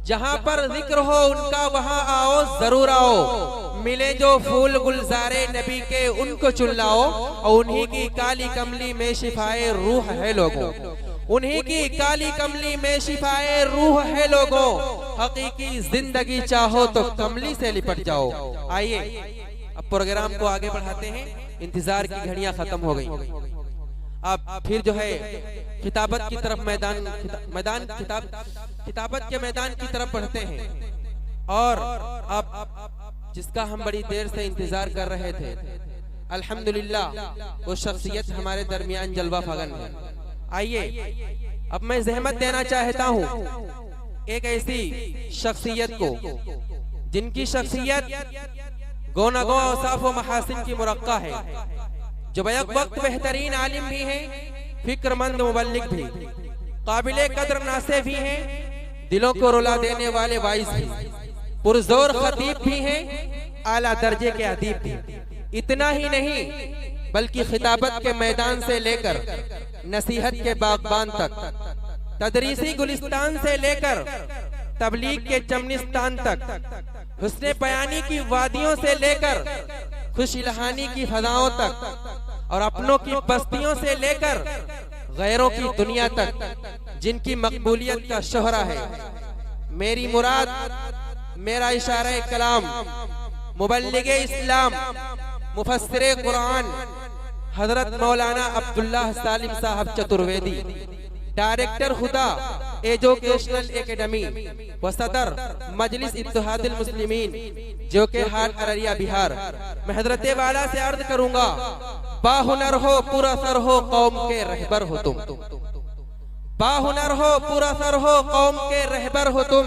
जहाँ पर जिक्र हो उनका वहाँ आओ जरूर आओ, मिले जो फूल गुलजारे नबी के उनको चुल्लाओ, और उन्हीं की काली कमली में शिफाए रूह है लोगों, उन्हीं की काली कमली में शिफाए रूह है लोगों। हकीकी जिंदगी चाहो तो कमली से लिपट जाओ। आइए अब प्रोग्राम को आगे बढ़ाते हैं, इंतजार की घड़ियां खत्म हो गई। अब फिर जो है किताबत की तरफ किताबत के मैदान की तरफ बढ़ते हैं। और अब जिसका हम बड़ी देर से इंतजार कर रहे थे, अल्हम्दुलिल्लाह वो शख्सियत हमारे दरमियान जलवा फगन है। आइए अब मैं जहमत देना चाहता हूँ एक ऐसी शख्सियत को जिनकी शख्सियत गोनागो औसाफ व महासिन की मुरक्का है, जो बैक वक्त बेहतरीन आलिम भी हैं, फिक्रमंद मुबल्लिग भी, काबिले कदर नासे भी हैं, दिलों को रुला देने वाले वाइज भी, पुरजोर खतीब भी हैं, आला दर्जे के अदीब भी। इतना ही नहीं बल्कि खिताबत के मैदान से लेकर नसीहत के बागबान तक, तदरीसी गुलिस्तान से लेकर तबलीग के चमनिस्तान तक, हुस्ने बयानी की वादियों से लेकर खुश इल्हानी की फजाओं तक, और अपनों की बस्तियों से लेकर गैरों की दुनिया तक जिनकी मकबूलियत का शोहरा है। मेरी मुराद, मेरा इशारा कलाम मुबल्लिगे इस्लाम, मुफस्सिरे कुरान हजरत मौलाना अब्दुल्लाह सालिम साहब चतुर्वेदी, डायरेक्टर खुदा एजुकेशनल एकेडमी व सदर मजलिस इत्तेहादुल मुस्लिमीन, जो के हाट अररिया बिहार। मैं हजरत वाला से अर्ज करूंगा, बाहुनर हो पूरा सर हो कौम के रहबर हो तुम, बाहुनर हो पूरा सर हो कौम के रहबर हो तुम,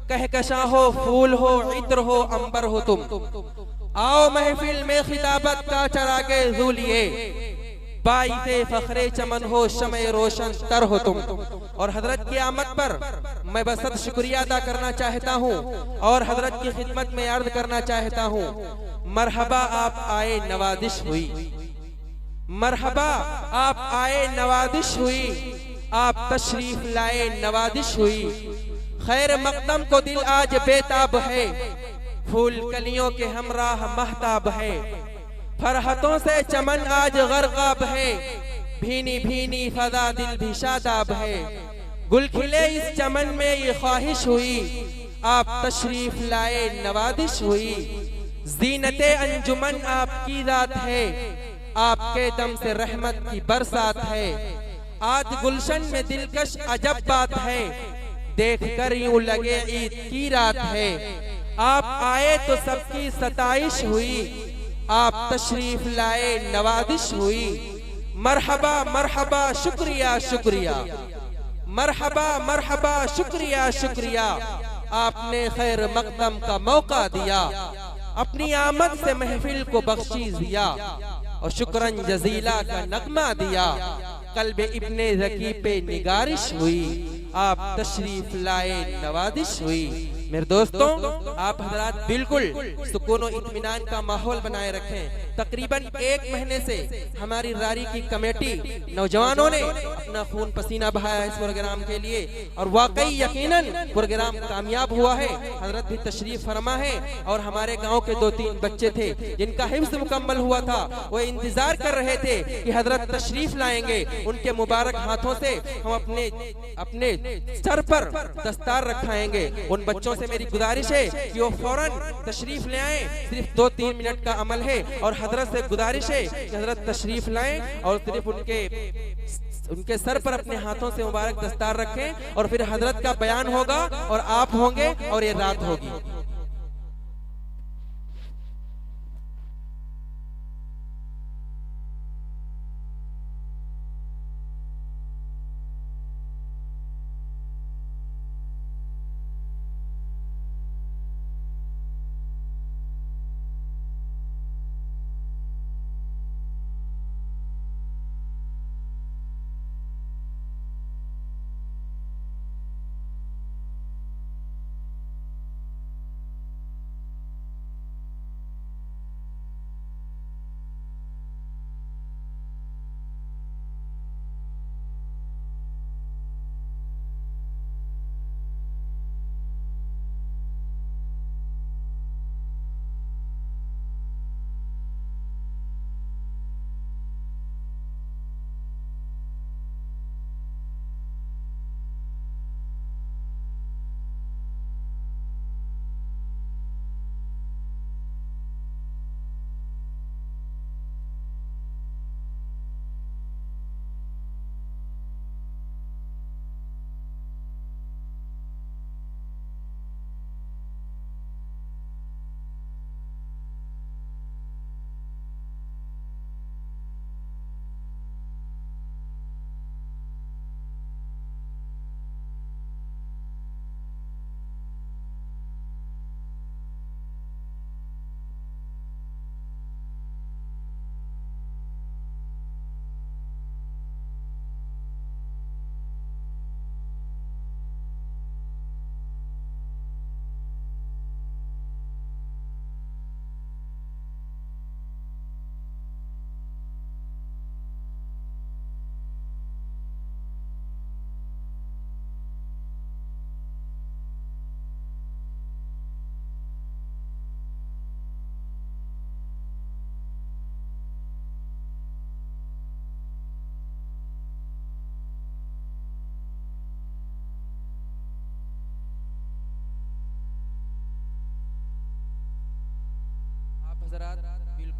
कहकशा हो फूल हो इत्र हो अंबर हो तुम। आओ महफिल में खिताबत का चरागे झूलिए, बाइसे फखरे चमन हो शमे रोशन तर हो तुम। और हजरत की आमद पर मैं बसत शुक्रिया अदा करना चाहता हूँ और हजरत की खिदमत में अर्ज करना चाहता हूँ, मरहबा आप आए नवाजिश हुई, मरहबा आप आए नवाजिश हुई, आप तशरीफ लाए नवाजिश हुई। खैर मकदम को दिल आज बेताब है, फूल कलियों के हमराह महताब है, फरहतों से चमन आज गरकाब है, भीनी भीनी फजा दिल भी शादाब है। गुल खिले इस चमन में ये ख्वाहिश हुई, आप तशरीफ लाए नवाजिश हुई। जीनते अंजुमन आपकी रात है, आपके दम से रहमत की बरसात है। आज गुलशन में दिलकश अजब बात है, देख कर यूं लगे ईद की रात है। आप आए तो सबकी सताइश हुई, आप तशरीफ लाए नवाजिश हुई। मरहबा मरहबा शुक्रिया शुक्रिया, मरहबा मरहबा शुक्रिया शुक्रिया, आपने खैर मकदम का मौका दिया, अपनी आमद से महफिल को बख्शीश दिया, और शुक्रन जजीला का नगमा दिया। कल्बे इब्ने ज़की पे निगारिश हुई, आप तशरीफ लाए नवाजिश हुई। मेरे दोस्तों, आप हजरात बिल्कुल सुकून और इत्मीनान का माहौल बनाए रखें। तकरीबन 1 महीने से हमारी रारी की कमेटी नौजवानों ने अपना खून पसीना बहाया इस प्रोग्राम के लिए, और वाकई यकीनन प्रोग्राम कामयाब हुआ है। हजरत भी तशरीफ फरमा है, और हमारे गांव के 2-3 बच्चे थे जिनका हिफ्ज़ मुकम्मल हुआ था, वो इंतजार कर रहे थे कि हजरत तशरीफ लाएंगे। उनके मुबारक हाथों से हम अपने सर पर दस्तार रखाएंगे। उन बच्चों से मेरी गुजारिश है कि वो फौरन तशरीफ ले आए, सिर्फ 2-3 मिनट का अमल है। और हजरत से गुजारिश है कि हजरत तशरीफ लाएं और सिर्फ उनके सर पर अपने हाथों से मुबारक दस्तार रखें, और फिर हजरत का बयान होगा और आप होंगे और ये रात होगी।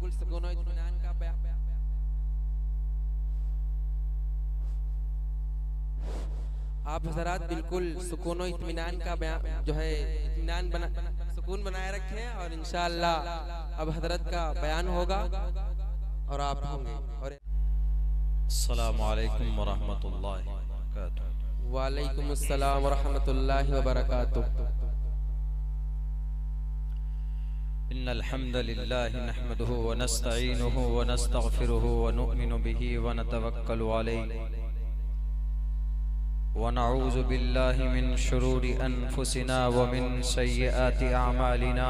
बिल्कुल सुकून और इत्मीनान का बयान। आप हजरात बिल्कुल सुकून और इत्मीनान का बयान जो है इत्मीनान सुकून बनाए रखें और इंशाअल्लाह अब हजरत का बयान होगा और आप होंगे। और अस्सलामु अलैकुम व रहमतुल्लाहि व बरकातुहू। वालेकुम अस्सलाम व रहमतुल्लाहि व बरकातुहू। इन्नल हम्दलिल्लाहि नहमदुहु व नस्तईनुहु व नस्तगफिरुहु व नु'मिनु बिही व नतवक्कलु अलैहि व नऊज़ु बिल्लाहि मिन शुरूरि अनफुसिना व मिन सय्यिआति अअमालिना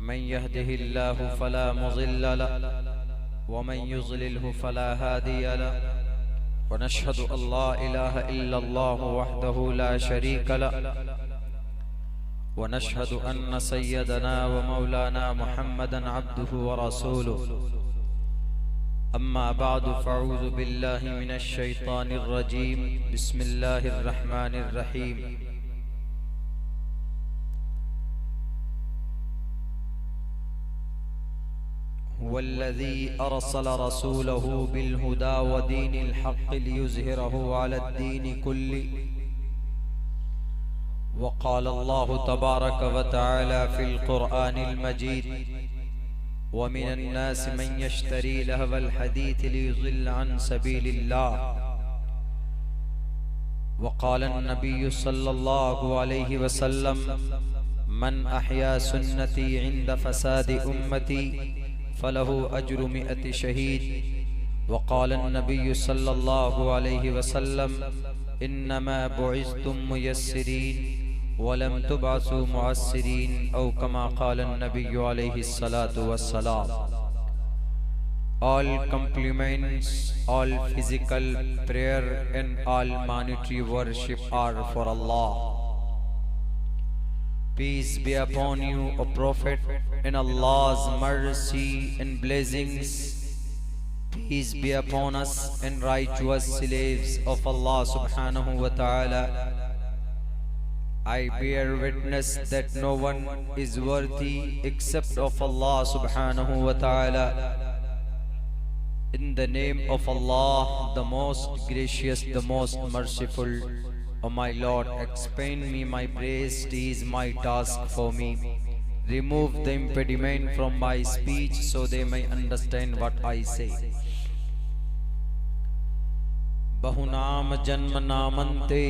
मन यहदिहिल्लाहु फला मुज़िल्ल लहु व मन युज़लिलहु फला हादिय लहु व नशहदु अल्ला इलाहा इल्लल्लाहु वहदहु ला शरीक लहु व नशहदु अन्न सय्यदना व मौलाना मुहम्मदन अब्दुहु व रसूलुहु। अम्मा बअदु फ़अऊज़ु बिल्लाहि मिनश शैतानिर रजीम। बिस्मिल्लाहिर रहमानिर रहीम। हुवल्लज़ी अरसल रसूलहु बिल हुदा व दीनिल हक़्क़ि लियुज़हिरहु अलद्दीनि कुल्लिहि। वक़ाल अल्लाहु तबारक व तआला फ़िल क़ुरआनिल मजीद व मिनन नासि मन यश्तरी लहवल हदीथ लियुज़िल्ल अन सबीलिल्लाह। वक़ाल अन्नबिय्यु सल्लल्लाहु अलैहि वसल्लम मन अहया सुन्नती इंद फ़सादि उम्मती फलहु अज्रु मिअति शहीद। वक़ाल अन्नबिय्यु सल्लल्लाहु अलैहि वसल्लम इन्नमा बुइस्तुम मुयस्सिरीन वलम तुबअसु मुअस्सिरीन औ कमा क़ाल अन्नबिय्यु अलैहि सलातु वस्सलाम। All compliments, all physical prayer and all monetary worship are for Allah. Peace be upon you, O Prophet, and Allah's mercy and blessings. Peace be upon us and righteous slaves of Allah subhanahu wa ta'ala. I bear witness that no one is worthy except of Allah subhanahu wa ta'ala. In the name of Allah, the most gracious, the most merciful. O my Lord, expand me my praise, it is my task for me. Remove the impediment from my speech so they may understand what I say. बहुनाम जन्म नामन्ते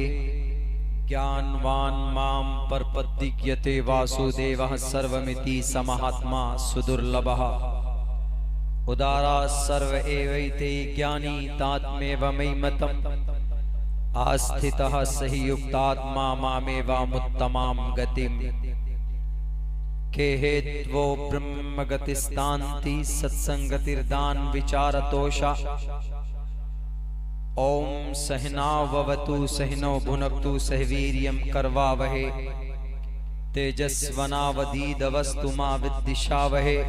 ज्ञानवान माम परपद्दिक्यते वासुदेवः सर्वमिति समहात्मा सुदुर्लभः। उदारा सर्व एवैते ज्ञानी तात्मेव मयिमतम् आस्थितः सहि युक्तात्मा मामेवामुत्तमां गतिम्। के हेत्वो ब्रह्मगतिस्तान्ति सत्संगतिर्दान विचारतोषा। ओम सहनाववतु सहनो भुनक्तु सहवीर्यं करवावहे तेजस्वनावधीतमस्तु मा विद्विषावहे।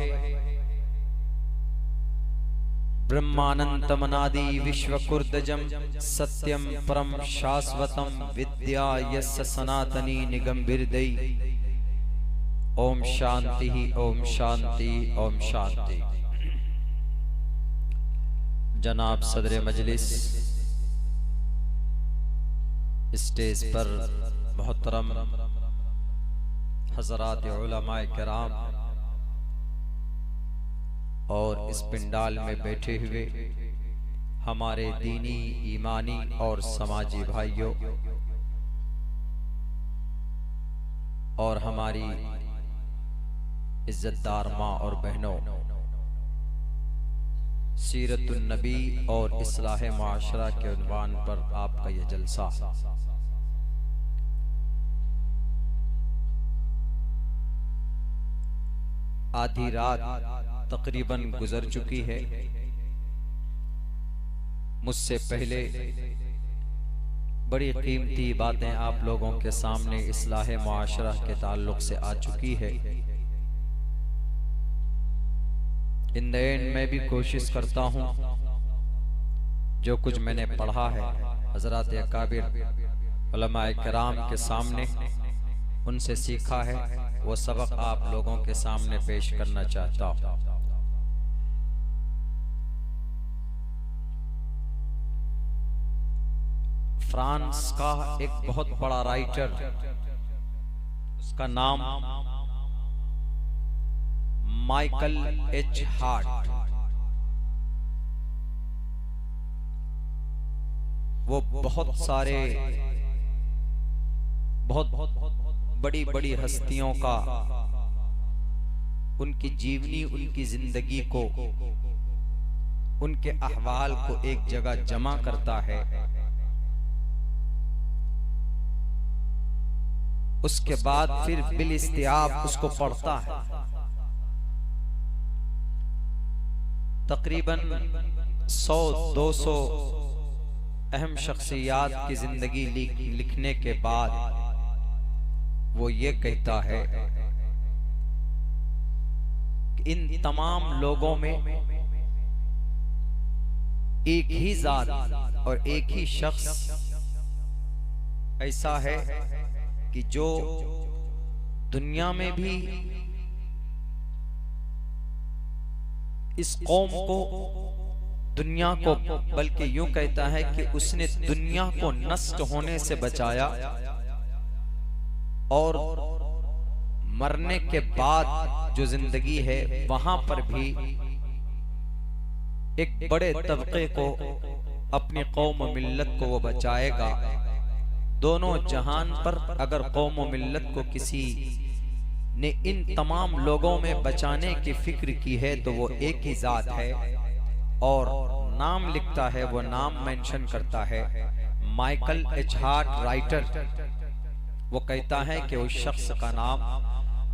ब्रह्मानन्तमनादि विश्वकुर्दजं सत्यं परं शाश्वतं विद्या यस्य सनातनी निगम्भिर्दै। ओम शांति ओम शांति ओम शांति। जनाब सदर मजलिस, स्टेज पर मोहतरम हजरात उलमाए किराम और इस पिंडाल में बैठे हुए हमारे दीनी, ईमानी और समाजी भाइयों और हमारी इज्जतदार माँ और बहनों, सीरतुन नबी और इस्लाह मुआशरा के उन्वान पर आपका यह जलसा आधी रात तकरीबन गुजर चुकी है। मुझसे पहले बड़ी कीमती बातें आप लोगों के सामने इस्लाह मुआशरा के ताल्लुक से आ चुकी है। इन द एंड मैं भी कोशिश करता हूँ जो कुछ मैंने पढ़ा है हजरात अकाबिर उलमाए किराम के सामने उनसे सीखा है, वो सबक आप लोगों के सामने पेश करना चाहता हूँ। फ्रांस का एक बहुत बड़ा राइटर, उसका नाम माइकल एच हार्ट। वो बहुत सारे बहुत बड़ी बड़ी हस्तियों का, उनकी जीवनी, उनकी जिंदगी को, उनके अहवाल को एक जगह जमा करता है। उसके बाद फिर बिल-इस्तियाब उसको पढ़ता है। तकरीबन 100-200 अहम शख्सियात की जिंदगी लिखने के बाद वो ये कहता है कि इन तमाम लोगों में एक ही जात और एक ही शख्स ऐसा है कि जो दुनिया में भी इस कौम को, दुनिया को, बल्कि यूं कहता है कि उसने दुनिया को नष्ट होने से बचाया और मरने के बाद जो जिंदगी है वहां पर भी एक बड़े तबके को, अपनी कौम और मिल्लत को वो बचाएगा। दोनों जहान पर अगर कौम और मिल्लत को किसी ने इन तमाम लोगों में बचाने की फिक्र की है तो वो एक ही जात है, और नाम लिखता है, वो नाम मेंशन करता है माइकल एच हार्ट राइटर। वो कहता है कि उस शख्स का नाम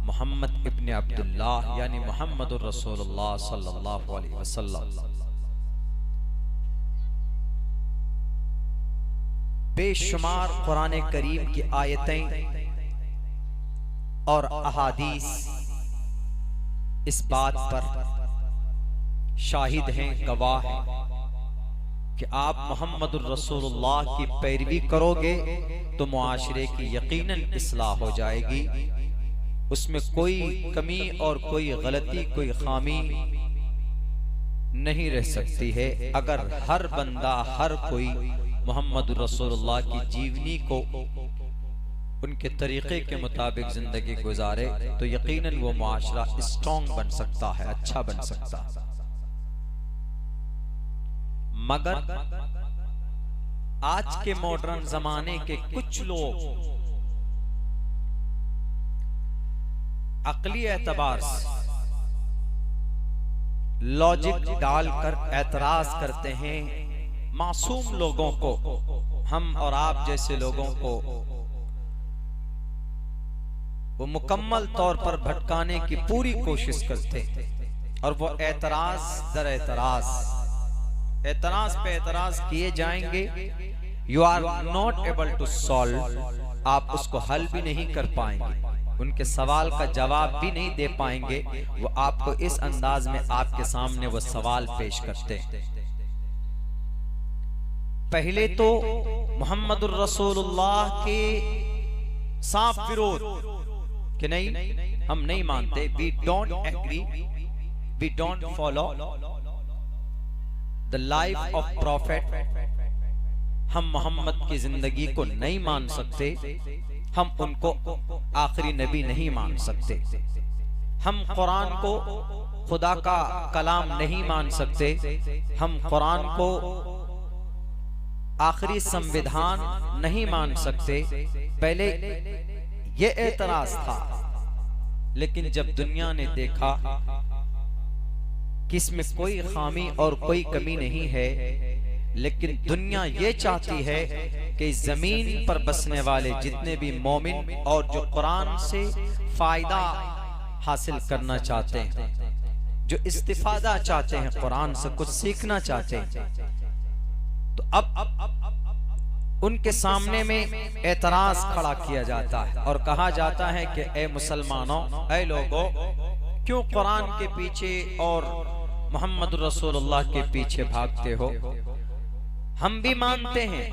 मोहम्मद इब्न अब्दुल्लाह यानी मोहम्मद रसूलुल्लाह सल्लल्लाहु अलैहि वसल्लम। बेशुमार कुरान करीम की आयतें और अहादीस इस बात पर शाहिद हैं, गवाह हैं कि आप मोहम्मद रसूलुल्लाह की पैरवी करोगे तो मुआशरे की यकीनन इस्लाह हो जाएगी। उसमें कोई कमी और कोई गलती, कोई खामी नहीं रह सकती है। अगर हर बंदा, हर कोई मोहम्मद रसूलुल्लाह की जीवनी को, उनके तरीके के मुताबिक जिंदगी गुजारे तो यकीनन वो मुआशरा स्ट्रॉन्ग बन सकता है, अच्छा बन सकता है। मगर आज के मॉडर्न जमाने के कुछ लोग अकली एतबार से लॉजिक डालकर एतराज करते हैं मासूम लोगों को, हम और आप जैसे लोगों को वो मुकम्मल तौर पर भटकाने की पूरी कोशिश करते हैं। और वो एतराज दर एतराज पे एतराज किए जाएंगे। You are not able to solve, आप उसको हल भी नहीं कर पाएंगे, उनके सवाल का जवाब भी नहीं दे पाएंगे। वो आपको इस अंदाज में आपके सामने वो सवाल पेश करते हैं। पहले तो मोहम्मद रसूलुल्लाह के साफ विरोध कि नहीं, हम नहीं मानते, we don't agree, we don't follow the life of profit. हम मोहम्मद की जिंदगी को नहीं मान सकते, हम उनको आखिरी नबी नहीं मान सकते, हम कुरान को खुदा का कलाम नहीं मान सकते, हम कुरान को आखिरी संविधान नहीं मान सकते। पहले ये एतराज था, लेकिन जब दुनिया ने देखा कि इसमें कोई खामी और कोई कमी नहीं है, लेकिन दुनिया ये चाहती है कि जमीन पर बसने वाले जितने भी मोमिन और जो कुरान से फायदा हासिल करना चाहते हैं, जो इस्तिफादा चाहते हैं, कुरान से कुछ सीखना चाहते हैं, तो अब उनके सामने में एतराज खड़ा किया जाता है और कहा जाता है कि ए मुसलमानों, ए लोगों, क्यों कुरान के पीछे और मोहम्मद रसूलुल्लाह के पीछे भागते हो? हम भी मानते हैं,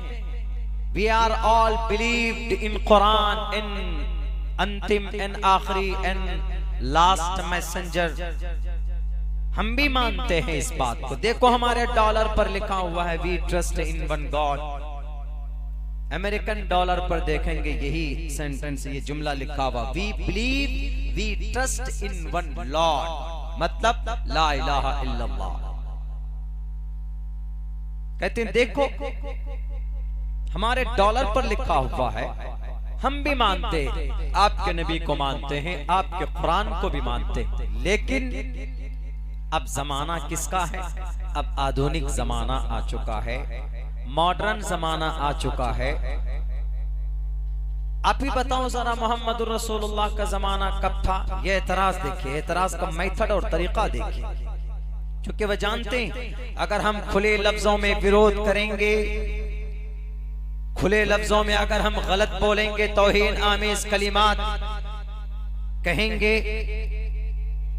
we are all believed in Quran, in अंतिम, इन आखिरी, इन लास्ट मैसेंजर। हम भी मानते हैं इस बात को। देखो हमारे डॉलर पर लिखा हुआ है, we trust in one God. American dollar पर देखेंगे यही सेंटेंस, ये जुमला लिखा हुआ, we believe we trust in one lord, मतलब ला इलाहा इल्लल्लाह। कहते हैं देखो हमारे डॉलर पर लिखा हुआ है, हम भी मानते हैं, आपके नबी को मानते हैं, आपके कुरान को भी मानते हैं, लेकिन अब जमाना किसका है? अब आधुनिक जमाना आ चुका है, मॉडर्न जमाना आ चुका है। आप ही बताओ जरा मोहम्मद रसूलुल्लाह का जमाना कब था? ये एतराज देखिए, एतराज का मेथड और तरीका देखिए, क्योंकि वह जानते हैं अगर हम खुले लफ्जों में विरोध करेंगे, खुले लफ्जों में अगर हम गलत बोलेंगे, तौहीन आमेज कलिमात कहेंगे,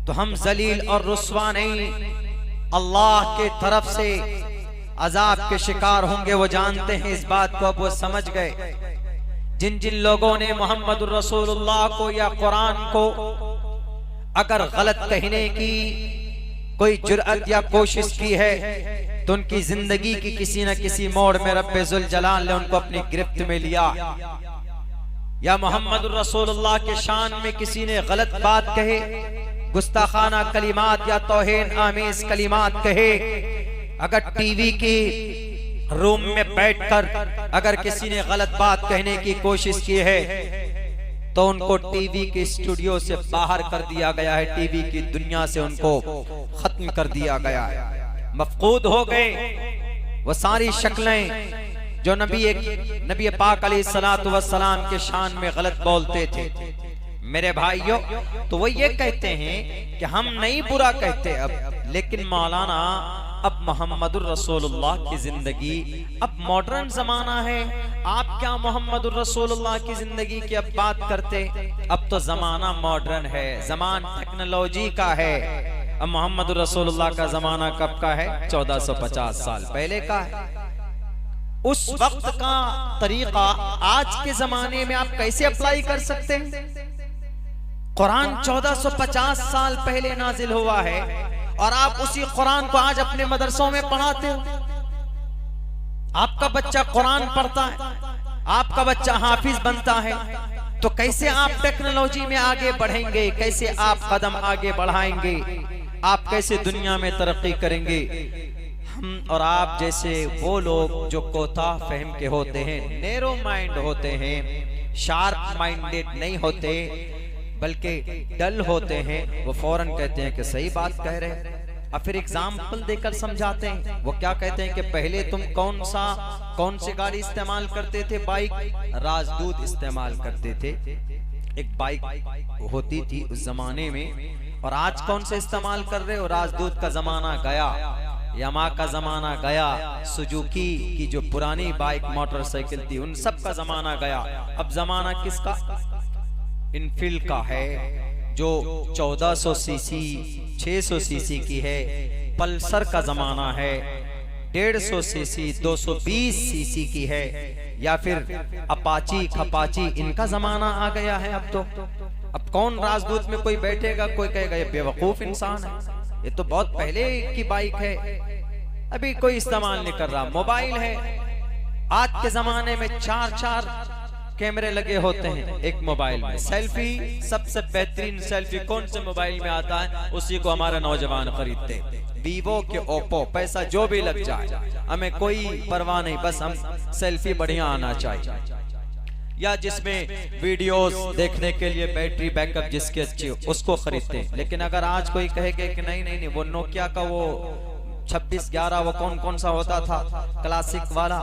तो हम जलील और रुस्वा नहीं, अल्लाह के तरफ से अजाब के शिकार होंगे। वो जानते हैं इस बात को, अब वो समझ गए। जिन जिन लोगों ने मोहम्मद रसूलुल्लाह को या कुरान को अगर गलत कहने की कोई जुर्अत या कोशिश की है, तो उनकी जिंदगी की किसी न किसी मोड़ में रब्बे जुल जलाल ने उनको अपनी गिरफ्त में लिया। या मोहम्मद रसूलुल्लाह के शान में किसी ने गलत बात कहे, गुस्ताखाना कलिमात या तौहीन आमेज कलिमात कहे, अगर टीवी की रूम में बैठकर अगर किसी ने गलत बात कहने की कोशिश की है, तो उनको टीवी के स्टूडियो से बाहर कर दिया गया है, टीवी की दुनिया से उनको खत्म कर दिया गया है, मफकूद हो गए वो सारी शक्लें जो नबी पाक अलैहिस्सलातु वस्सलाम के शान में गलत बोलते थे। मेरे भाइयों, तो वो ये कहते हैं कि हम नहीं बुरा कहते अब, लेकिन मौलाना अब मोहम्मदुर रसूलुल्लाह की जिंदगी, अब मॉडर्न जमाना है, आप क्या मोहम्मदुर रसूलुल्लाह की जिंदगी की अब बात करते? अब तो जमाना मॉडर्न है, जमान टेक्नोलॉजी का है। अब मोहम्मदुर रसूलुल्लाह का जमाना कब का है? 1450 साल पहले का है। उस वक्त का तरीका आज के जमाने में आप कैसे अप्लाई कर सकते हैं? कुरान 1450 साल पहले नाजिल हुआ है और आप उसी कुरान को आज अपने मदरसों में पढ़ाते हो। आपका बच्चा कुरान पढ़ता है, आपका बच्चा हाफिज बनता है, तो कैसे आप टेक्नोलॉजी में आगे बढ़ेंगे? कैसे आप कदम आगे बढ़ाएंगे? आप कैसे दुनिया में तरक्की करेंगे? हम और आप जैसे वो लोग जो कोताह फहम के होते हैं, नैरो माइंड होते हैं, शार्प माइंडेड नहीं होते, बल्कि डल होते हैं, वो फौरन कहते हैं कि सही बात कह रहे हैं, और फिर एग्जाम्पल देकर समझाते हैं। वो क्या कहते हैं कि पहले तुम कौन सी गाड़ी इस्तेमाल करते थे? बाइक, राजदूत इस्तेमाल करते थे, एक बाइक होती थी उस जमाने में। और आज कौन से इस्तेमाल कर रहे हो? राजदूत का जमाना गया, यामा का जमाना गया, सुजुकी की जो पुरानी बाइक मोटरसाइकिल थी उन सब का जमाना गया। अब जमाना किसका? इनफील्ड का है, जो 1400 सीसी 600 सीसी की है। पल्सर का जमाना है, 150 सीसी 220 सीसी की है, या फिर अपाची खपाची, इनका जमाना आ गया है। अब कौन राजदूत में कोई बैठेगा, कोई कहेगा ये बेवकूफ इंसान है, ये तो बहुत पहले की बाइक है, अभी कोई इस्तेमाल नहीं कर रहा। मोबाइल है, आज के जमाने में 4 कैमरे लगे होते हैं एक मोबाइल में। सेल्फी, सबसे बेहतरीन सेल्फी कौन से मोबाइल में आता है, उसी को हमारे नौजवान खरीदते हैं। वीवो के ओप्पो, पैसा जो भी लग जाए हमें कोई परवाह नहीं, बस हम सेल्फी बढ़िया आना चाहिए। या जिसमें वीडियोस देखने के लिए बैटरी बैकअप जिसके अच्छी, उसको खरीदते हैं। लेकिन अगर आज कोई कहेगा कि नहीं वो नोकिया का वो 2611 वो कौन सा होता था क्लासिक वाला,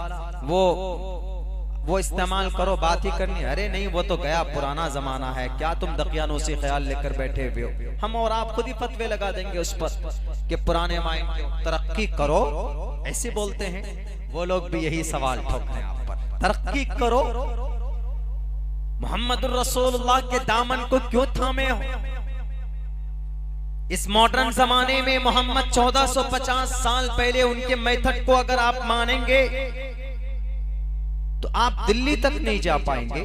वो इस्तेमाल करो, बात ही करनी। अरे नहीं, वो तो गया, पुराना जमाना है, क्या तुम दकियानूसी ख्याल लेकर बैठे हुए हो? हम और आप खुद ही फतवे लगा देंगे उस पर कि पुराने माइंड तरक्की करो, ऐसे बोलते हैं। वो लोग भी यही सवाल ठोक रहे हैं आप पर, तरक्की करो, मोहम्मद रसूलुल्लाह के दामन को क्यों थामे हो? इस मॉडर्न जमाने में मोहम्मद 1450 साल पहले उनके मेथड को अगर आप मानेंगे तो आप दिल्ली तक नहीं जा पाएंगे,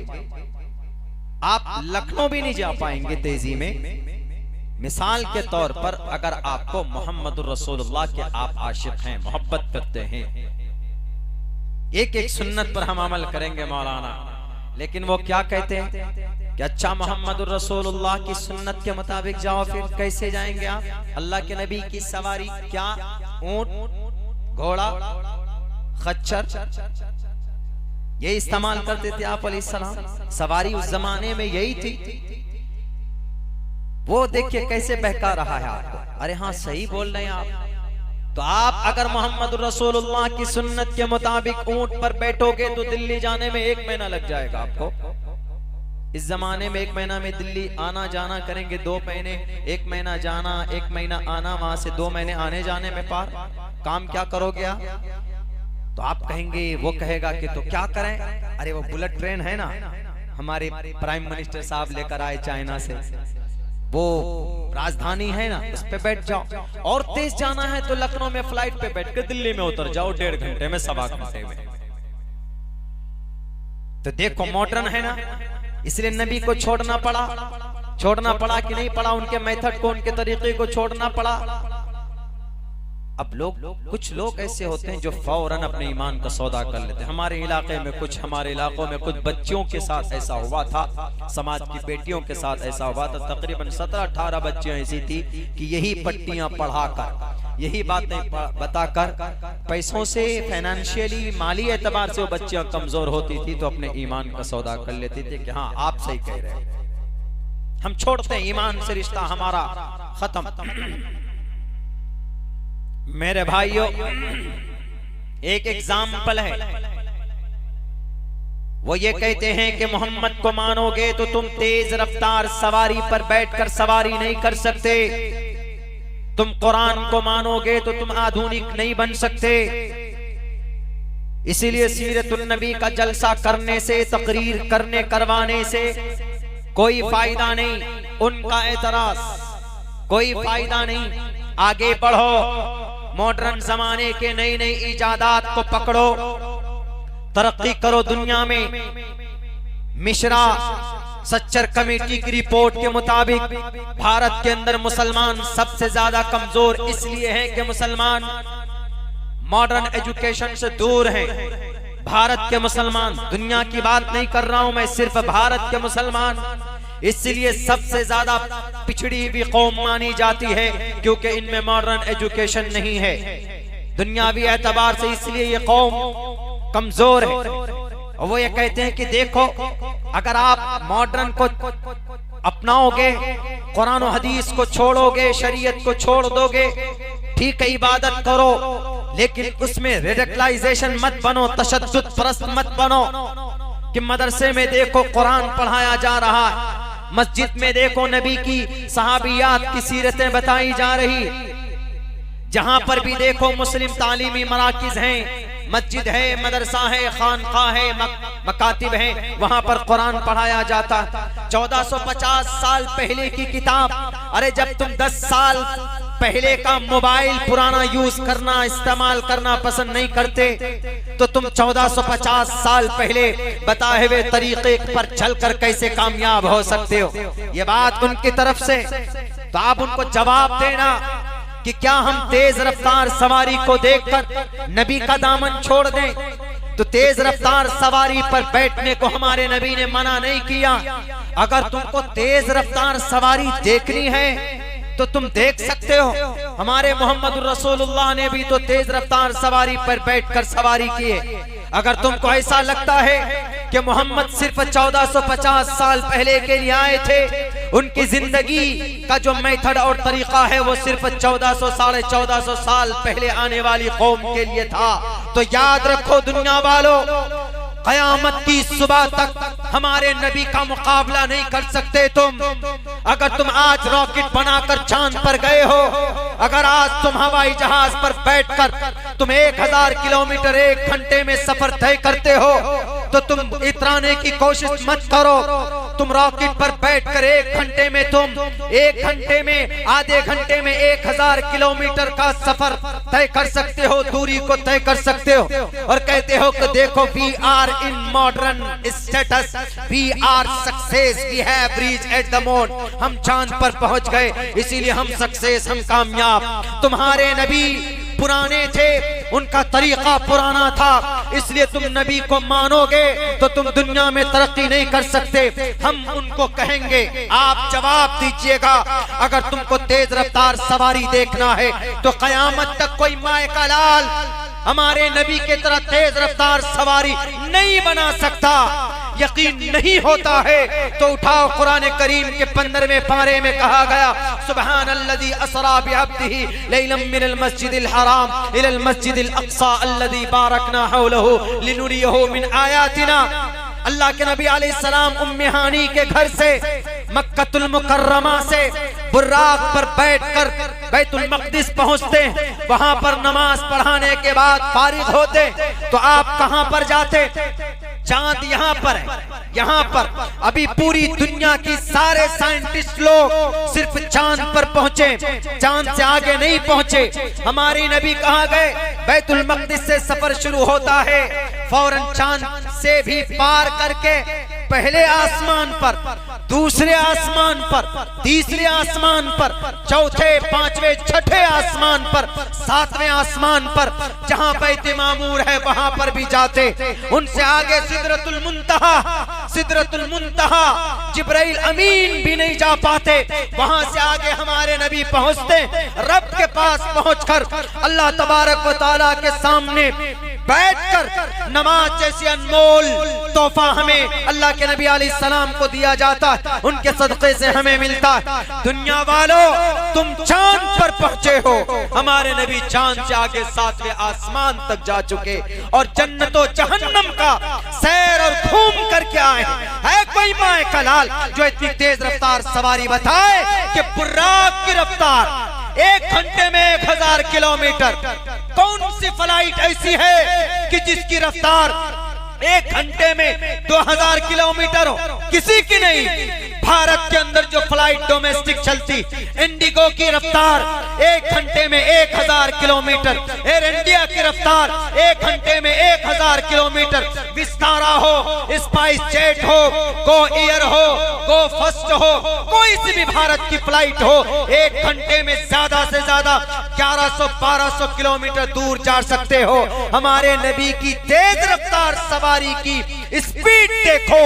आप लखनऊ भी नहीं जा पाएंगे तेजी में। मिसाल के तौर पर अगर आपको मोहम्मद रसूलुल्लाह के आप आशिक हैं, मोहब्बत करते हैं, एक एक सुन्नत पर हम अमल करेंगे मौलाना। लेकिन वो क्या कहते हैं कि अच्छा मोहम्मदुर रसूलुल्लाह की सुन्नत के मुताबिक जाओ, फिर कैसे जाएंगे आप? अल्लाह के नबी की सवारी क्या? ऊंट, घोड़ा, खच्चर ये इस्तेमाल करते थे आप अलैहिस्सलाम। सवारी उस जमाने में यही थी। वो देखिए कैसे बहका रहा है आपको। अरे हाँ सही बोल रहे हैं आप। तो आप अगर मोहम्मद रसूलुल्लाह की सुन्नत के मुताबिक ऊंट पर बैठोगे तो दिल्ली जाने में 1 महीना लग जाएगा आपको। इस जमाने में 1 महीना में दिल्ली आना जाना करेंगे 2 महीने, 1 महीना जाना 1 महीना आना, वहां से 2 महीने आने जाने में पार। काम क्या करोगे आप? तो आप कहेंगे, वो कहेगा कि तो क्या करें? अरे वो बुलेट ट्रेन है ना, हमारे प्राइम मिनिस्टर साहब लेकर आए चाइना से, वो राजधानी है ना, उस पे बैठ जाओ। और तेज जाना है तो लखनऊ में फ्लाइट पे बैठ कर दिल्ली में उतर जाओ 1.5 घंटे में, 1.25 घंटे में। तो देखो मॉडर्न है ना, इसलिए नबी को छोड़ना पड़ा कि नहीं पड़ा? उनके मेथड को, उनके तरीके को छोड़ना पड़ा। अब कुछ लोग ऐसे होते हैं जो फौरन अपने ईमान का सौदा कर लेते हैं। हमारे इलाके में हमारे इलाकों में कुछ बच्चियों के साथ ऐसा हुआ था, समाज की बेटियों के साथ ऐसा हुआ था। तकरीबन 17-18 बच्चियां ऐसी थी कि यही पट्टियां पढ़ाकर, यही बातें बताकर, पैसों से, फाइनेंशियली, माली एतबार से वो बच्चियां कमजोर होती थी तो अपने ईमान का सौदा कर लेती थी कि हाँ आप सही कह रहे हैं, हम छोड़ते हैं, ईमान से रिश्ता हमारा खत्म। मेरे भाइयों, एक एग्जाम्पल है, वो ये कहते हैं कि मोहम्मद को मानोगे तो तुम तेज रफ्तार सवारी पर बैठकर सवारी नहीं कर सकते, तुम कुरान को मानोगे तो तुम आधुनिक नहीं बन सकते। इसीलिए सीरतुन नबी का जलसा करने से, तकरीर करवाने से कोई फायदा नहीं। उनका एतराज, कोई फायदा नहीं। आगे बढ़ो, मॉडर्न जमाने के नई नई इजादात को पकड़ो, तरक्की करो दुनिया में। मिश्रा सच्चर कमेटी की रिपोर्ट के मुताबिक भारत के अंदर मुसलमान सबसे ज्यादा कमजोर इसलिए हैं कि मुसलमान मॉडर्न एजुकेशन से दूर हैं। भारत के मुसलमान, दुनिया की बात नहीं कर रहा हूं मैं, सिर्फ भारत के मुसलमान इसलिए सबसे ज्यादा पिछड़ी हुई कौम मानी जाती है क्योंकि इनमें मॉडर्न एजुकेशन नहीं है। दुनियावी एतबार से इसलिए ये कौम कमजोर है। और वो ये कहते हैं कि देखो, अगर आप मॉडर्न को अपनाओगे, कुरान और हदीस को छोड़ोगे, शरीयत को छोड़ दोगे, ठीक है इबादत करो, लेकिन उसमें रेडिकलाइजेशन मत बनो, तशद्दुद परस्त मत बनो। कि मदरसे में देखो कुरान पढ़ाया जा रहा है, मस्जिद में देखो नबी की सहाबियात की सीरतें बताई जा रही, जहां पर भी देखो मुस्लिम तालीमी मराकिज हैं, मस्जिद है, मदरसा है, खानकाह है, मकातिब है, वहां पर कुरान पढ़ाया जाता। 1450 साल पहले की किताब, अरे जब तुम 10 साल पहले का मोबाइल पुराना यूज करना, इस्तेमाल करना पसंद नहीं करते तो तुम 1450 साल पहले बताए हुए तरीके पर चलकर कैसे कामयाब हो सकते हो? ये बात उनकी तरफ से, तो आप उनको जवाब देना कि क्या हम तेज रफ्तार सवारी को देखकर नबी का दामन छोड़ दें? तो तेज रफ्तार सवारी पर बैठने को हमारे नबी ने मना नहीं किया। अगर तुमको तेज रफ्तार सवारी देखनी है तो तुम देख सकते हो। हमारे मोहम्मद रसूलुल्लाह ने भी तो तेज रफ्तार सवारी पर बैठकर सवारी की है। अगर तुमको ऐसा लगता है कि मोहम्मद सिर्फ 1450 साल पहले के लिए आए थे, उनकी जिंदगी का जो मेथड और तरीका है वो सिर्फ 1400 साढ़े 1400 साल पहले आने वाली कौम के लिए था, तो याद रखो दुनिया वालों, कयामत की सुबह तक हमारे नबी का मुकाबला नहीं कर सकते तुम। अगर तुम आज रॉकेट बनाकर चांद पर गए हो, अगर आज तुम हवाई जहाज पर बैठकर तुम 1000 किलोमीटर 1 घंटे में सफर तय करते हो, तो तुम इतराने की कोशिश मत करो। तुम रॉकेट पर बैठकर 1 घंटे में, तुम 1 घंटे में, आधे घंटे में 1000 किलोमीटर का सफर तय कर सकते हो, दूरी को तय कर सकते हो, और कहते हो कि देखो we are in modern status, we are success, we have reached at the moon, हम चांद पर पहुंच गए, इसीलिए हम सक्सेस, हम कामयाब। तुम्हारे नबी पुराने थे, उनका तरीका पुराना था, इसलिए तुम नबी को मानोगे तो तुम दुनिया में तरक्की नहीं कर सकते। हम उनको कहेंगे आप जवाब दीजिएगा, अगर तुमको तेज रफ्तार सवारी देखना है तो कयामत तक कोई माए का लाल हमारे नबी के तरह तेज रफ्तार सवारी नहीं बना सकता। यकीन नहीं होता है तो उठाओ, कुरान करीम के 15वें पारे में कहा गया सुब्हानल्लज़ी असरा बिअब्दिही लैलन मिनल मस्जिदिल हराम इलल मस्जिदिल अक़सा अल्लज़ी बारकना हौलहु लिनुरियहु मिन आयातिना। अल्लाह के नबी अलैहिस्सलाम उम्मे हानी के घर से मक्कतुल मुकर्रमा से बुर्राक पर बैठकर बैतुल मक़दिस पहुंचते, वहां पर नमाज पढ़ाने के बाद फारिग होते तो आप कहां पर जाते? चांद यहाँ पर है, यहाँ पर अभी पूरी दुनिया की सारे साइंटिस्ट लोग सिर्फ चांद पर पहुंचे, चांद से आगे नहीं पहुंचे। हमारे नबी कहाँ गए? बैतुल मक़दिस से सफर शुरू होता है, फौरन चांद से भी पार करके पहले आसमान पर, दूसरे आसमान पर, तीसरे आसमान पर, चौथे, पांचवे, छठे आसमान पर, सातवें आसमान पर जहां बैत मामूर है वहां पर भी जाते। उनसे आगे सिदरतुल मुंतहा, सिदरतुल मुंतहा जिब्राइल अमीन भी नहीं जा पाते, वहां से आगे हमारे नबी पहुंचते। रब के पास पहुंचकर अल्लाह तबारक व तआला के सामने बैठकर नमाज जैसी अनमोल तोहफा हमें अल्लाह के नबी अलैहिस्सलाम को दिया जाता है, उनके सदक़े से हमें मिलता है। दुनिया वालों, तुम चांद पर पहुंचे हो, हमारे नबी चांद से आगे सातवें आसमान तक जा चुके और जन्नतो जहन्नम का सैर और घूम करके आए। है कोई माए का लाल जो इतनी तेज रफ्तार सवारी बताए कि बुर्राक की रफ्तार 1 घंटे में 1000 किलोमीटर? कौन सी फ्लाइट ऐसी है कि जिसकी रफ्तार 1 घंटे में 2000 किलोमीटर हो? किसी की नहीं। भारत के अंदर जो फ्लाइट डोमेस्टिक चलती, इंडिगो की रफ्तार 1 घंटे में 1000 किलोमीटर, एयर इंडिया की रफ्तार 1 घंटे में 1000 किलोमीटर, विस्तारा हो, स्पाइस जेट हो, गो एयर हो, गो फर्स्ट हो, कोई सी भी भारत की फ्लाइट हो, 1 घंटे में ज्यादा से ज्यादा 1100-1200 किलोमीटर दूर जा सकते हो। हमारे नबी की तेज रफ्तार सवारी की स्पीड देखो,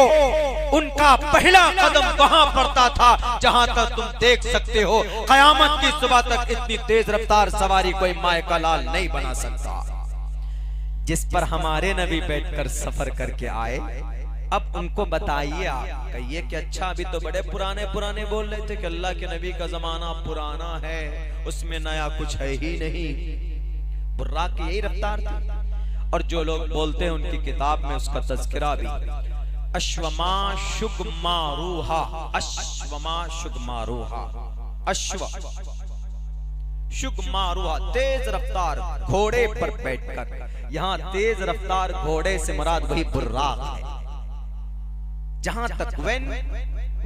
उनका पहला कदम वहां पड़ता था जहां तक तुम देख सकते हो। कयामत की सुबह तक इतनी तेज रफ्तार सवारी कोई माए का लाल नहीं बना सकता। जिस पर हमारे नबी बैठकर सफर करके आए, अब उनको बताइए, आप कहिए कि अच्छा अभी तो बड़े पुराने पुराने बोल रहे थे कि अल्लाह के नबी का जमाना पुराना है, उसमें नया कुछ है ही नहीं। बुर्राक की यही रफ्तार थी। और जो लोग बोलते हैं उनकी किताब में उसका तज़किरा भी, अश्वमा शुगमारूहा, अश्वमा शुगमारूहा, अश्व शुगमारूहा तेज रफ्तार घोड़े पर बैठकर। यहाँ तेज रफ्तार घोड़े से मुराद वही बुर्राक है। जहां तक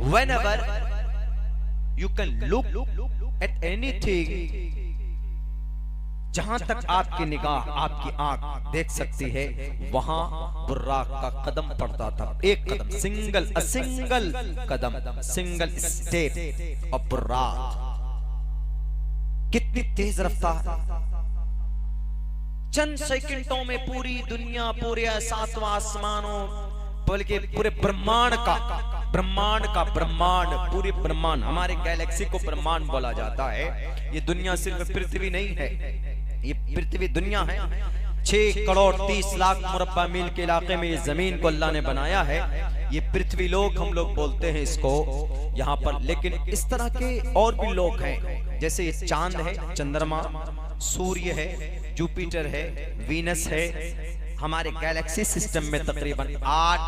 whenever you can look at anything, जहां तक आपकी निगाह, आपकी आंख देख सकती है, वहां बुर्राक का कदम पड़ता था। एक कदम, सिंगल कदम, सिंगल स्टेप ऑफ बुर्राक। कितनी तेज रफ्तार! चंद सेकंडों में पूरी दुनिया, पूरे 7वां आसमानों, बल्कि पूरे ब्रह्मांड का ब्रह्मांड, पूरे ब्रह्मांड, हमारे गैलेक्सी को ब्रह्मांड बोला जाता है। ये दुनिया सिर्फ पृथ्वी नहीं है, ये पृथ्वी दुनिया है। 6 करोड़ 30 लाख मुरब्बा मील के इलाके में ये जमीन को अल्लाह ने बनाया है। ये पृथ्वी लोक हम लोग बोलते हैं इसको यहाँ पर। लेकिन इस तरह के और भी लोक हैं, जैसे ये चांद है, चंद्रमा, सूर्य है, जुपिटर है, वीनस है। हमारे गैलेक्सी सिस्टम में तकरीबन 8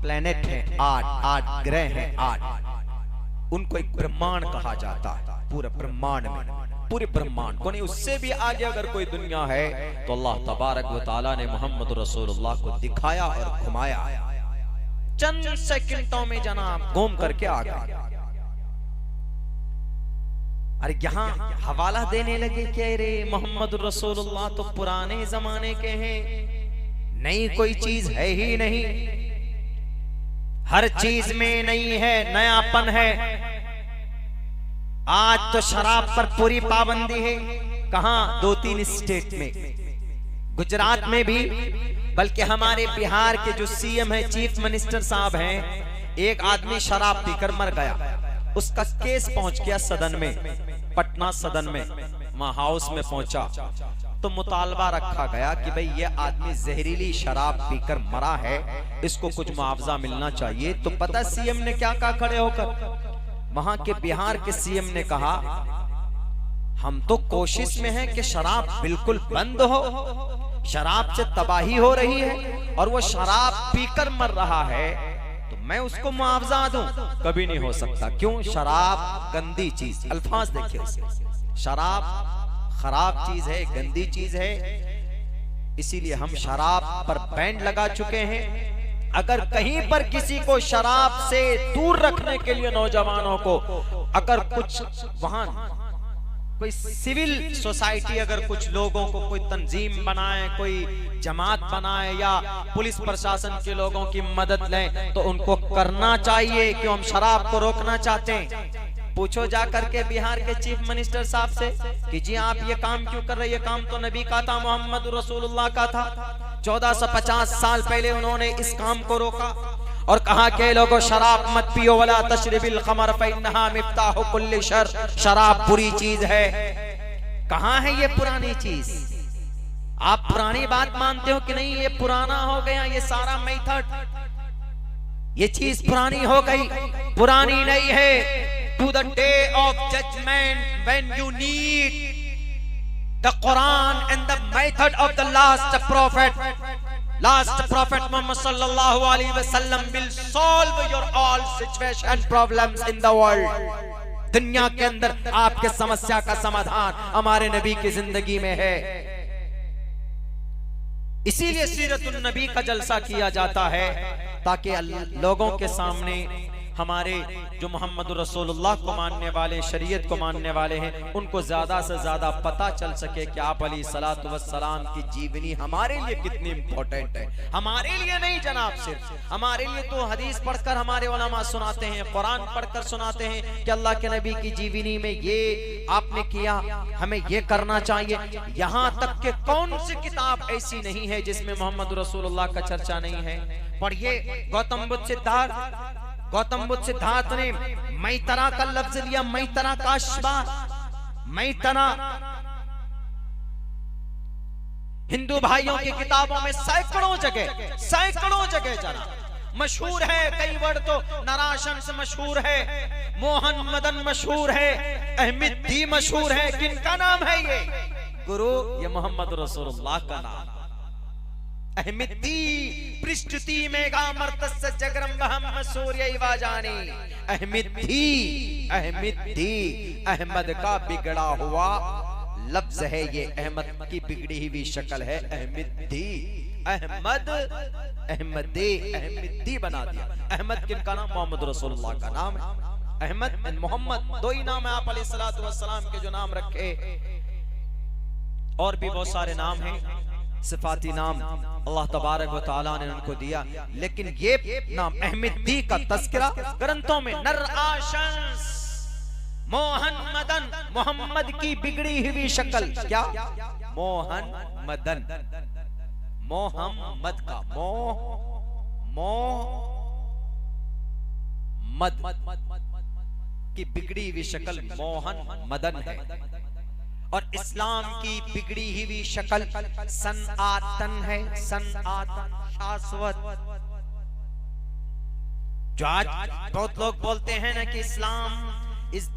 प्लेनेट हैं, 8 ग्रह हैं, 8। उनको एक ब्रह्मांड कहा जाता है। पूरे ब्रह्मांड में, पूरे ब्रह्मांड को नहीं, उससे भी आगे अगर कोई दुनिया है तो अल्लाह तबारक व तआला ने मोहम्मद रसूलुल्लाह को दिखाया और घुमाया। चंद सेकंडों में जनाब घूम करके आ गए। अरे यहाँ हवाला देने लगे कि अरे मोहम्मद रसूलुल्लाह तो पुराने जमाने के हैं, नई कोई चीज है ही नहीं। हर चीज में नई है, नयापन है। आज तो शराब पर पूरी पाबंदी है, कहां? 2-3 स्टेट में, गुजरात में भी, बल्कि हमारे बिहार के जो सीएम है, चीफ मिनिस्टर साहब हैं, एक आदमी शराब पीकर मर गया। उसका केस पहुंच गया सदन में, पटना सदन में, वहां हाउस में पहुंचा तो मुतालबा रखा गया कि भाई ये आदमी जहरीली शराब पीकर मरा है, इसको कुछ मुआवजा मिलना चाहिए। तो पता सीएम ने क्या कहा खड़े होकर? वहां के बिहार के सीएम ने कहा, हम तो कोशिश में हैं कि शराब बिल्कुल बंद हो, शराब से तबाही हो रही है और वो शराब पीकर मर रहा है, तो मैं उसको मुआवजा दूं। कभी नहीं हो सकता। क्यों? शराब गंदी चीज, अल्फाज देखिए, शराब खराब चीज है, गंदी चीज है, इसीलिए हम शराब पर बैन लगा चुके हैं। अगर कहीं पर किसी को शराब से दूर रखने के लिए नौजवानों को अगर कुछ वहां कोई सिविल सोसाइटी, अगर कुछ लोगों को कोई तंजीम बनाए, कोई जमात बनाए या पुलिस प्रशासन के लोगों की मदद लें, तो उनको करना चाहिए। क्यों? हम शराब को रोकना चाहते हैं। पूछो जाकर के बिहार के चीफ मिनिस्टर साहब से कि जी आप ये काम क्यों कर रहे हैं? ये काम तो नबी का था, मोहम्मद रसूलुल्लाह का था। 1450 साल पहले उन्होंने इस काम को रोका और कहा कि लोगों शराब मत पियो, वला तशरिबिल खमर फइन्नहा मिफ्ताहु कुल्लि शर, शराब बुरी चीज है। कहां है ये पुरानी चीज? आप पुरानी बात मानते हो कि नहीं? ये पुराना हो गया, ये सारा मेथड, ये चीज पुरानी हो गई, पुरानी नहीं है। To the day of judgment when you need the Quran and the method of the last prophet Muhammad sallallahu alaihi wasallam will solve your all situation and problems in the world. दुनिया के अंदर आपके समस्या का समाधान हमारे नबी की जिंदगी में है। इसीलिए सीरतुन नबी का जलसा किया जाता है ताकि लोगों के सामने हमारे जो मोहम्मद रसूलुल्लाह को मानने वाले, शरीयत को मानने वाले हैं, उनको ज्यादा से ज्यादा पता चल सके कि आप अलैहिस्सलातु वस्सलाम की जीवनी हमारे लिए कितनी इंपॉर्टेंट है। हमारे लिए नहीं जनाब, सिर्फ हमारे लिए तो हदीस पढ़कर हमारे उलमा सुनाते हैं, कुरान पढ़कर सुनाते हैं कि अल्लाह के नबी की जीवनी में ये आपने किया, हमें ये करना चाहिए। यहाँ तक कि कौन सी किताब ऐसी नहीं है जिसमें मोहम्मद रसूलुल्लाह का चर्चा नहीं है। पढ़िए गौतम बुद्ध सिद्धार्थ ने मैतरा का लफ्ज लिया, मैतरा का अश्बा, मैतरा हिंदू भाइयों की किताबों में सैकड़ों जगह जना मशहूर है। कई वर्ड तो नराशंस मशहूर है, मोहन मदन मशहूर है, अहमद दी मशहूर है। किनका नाम है ये? गुरु, ये मोहम्मद रसूलुल्लाह का नाम। अहमदी पृष्ठती में गामर्तस जगरम बहम सूर्य इवाजानी। अहमदी अहमद का बिगड़ा हुआ लफ्ज है ये, अहमद की बिगड़ी हुई शक्ल है अहमदी। अहमदी बना दिया। अहमद किनका नाम? मोहम्मद रसूलुल्लाह का नाम है। अहमद मोहम्मद दो ही नाम है आप अलैहिस्सलातु वस्सलाम के जो नाम रखे, और भी बहुत सारे नाम हैं, सिफाती नाम अल्लाह तबारक व तआला ने उनको दिया। लेकिन ये नाम अहमदी का तस्करा ग्रंथों में नर आशंस मोहन मदन, मोहम्मद की बिगड़ी हुई शक्ल। क्या? मोहन मदन, मोहम्मद का मद की बिगड़ी हुई शक्ल मोहन मदन है। और इस्लाम की बिगड़ी हुई शक्ल सनातन है, सनातन शाश्वत। जो आज बहुत लोग बोलते हैं ना कि इस्लाम इस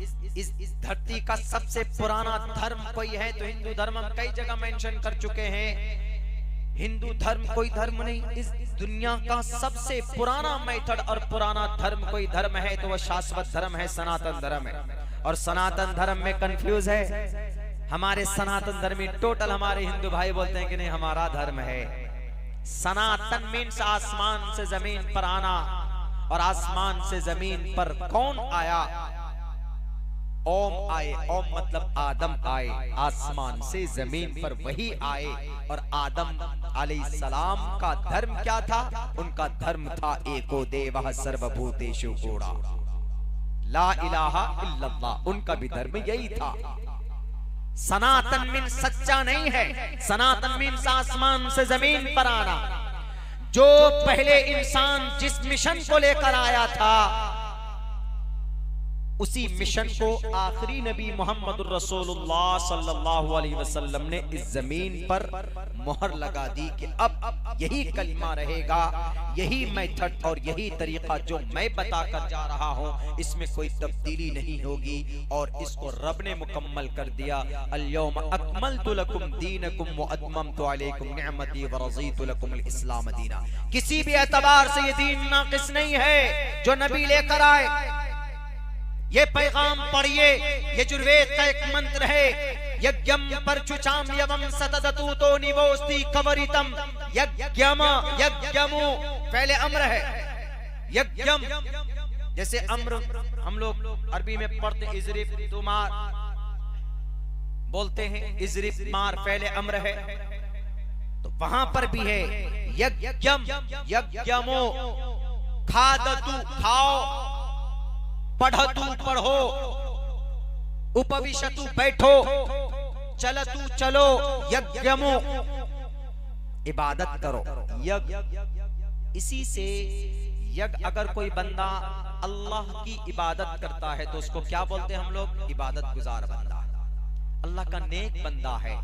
धरती का सबसे पुराना धर्म कोई है, तो हिंदू धर्म हम कई जगह मेंशन कर चुके हैं। हिंदू धर्म कोई धर्म नहीं, इस दुनिया का सबसे पुराना मेथड और पुराना धर्म कोई धर्म है तो वह शाश्वत धर्म है, सनातन धर्म है। और सनातन धर्म में कंफ्यूज है हमारे सनातन धर्मी। टोटल हमारे हिंदू भाई बोलते हैं कि नहीं हमारा धर्म है। सनातन मीन्स आसमान से जमीन पर आना, और आसमान से जमीन पर कौन आया? ओम आए, ओम मतलब आदम आए, आसमान से जमीन पर वही आए। और आदम अलैहिस्सलाम का धर्म क्या था? उनका धर्म था एको देवः सर्वभूतेषु गूढ़ा, ला इलाहा इल्लल्लाह। उनका भी धर्म यही था। सनातन मीन सच्चा नहीं है, सनातन मीन आसमान से जमीन पर आना। जो पहले इंसान जिस मिशन को लेकर आया था, उसी मिशन को आखिरी नबी मोहम्मद रसूलुल्लाह सल्लल्लाहु अलैहि वसल्लम ने इस जमीन पर मोहर लगा दी कि अब यही कलिमा रहेगा, यही मेथड और यही तरीका जो मैं बताकर जा रहा हूं, इसमें कोई तब्दीली नहीं होगी। और इसको रब ने मुकम्मल कर दिया। अल-यौम अकमलतु लकुम दीनकुम व अतममतु अलैकुम निअमती व रज़ीतु लकुमुल इस्लाम दीना। किसी भी एतबार से ये दीन नाक़िस नहीं है जो नबी लेकर आए। ये पैगाम पढ़िए, ये जुर्वेद का एक मंत्र है, यज्ञम परचुचाम यवम सतदतूतो निवोस्ति कवरितम। यज्ञम, यज्ञमु पहले अम्र है, यज्ञम जैसे अम्र हम लोग अरबी में पढ़ते इजरिब तुमार बोलते हैं, इजरिब मार पहले अम्र है, तो वहां पर भी है यज्ञम, यज्ञमो खादतु खाओ, पढ़तु पढ़ो, उपविशतु बैठो, चलतु चलो, यज्ञमो इबादत करो। यज्ञ, इसी से यज्ञ अगर कोई बंदा अल्लाह की इबादत करता है तो उसको क्या बोलते हैं हम लोग? इबादत गुजार बंदा, अल्लाह का नेक बंदा है।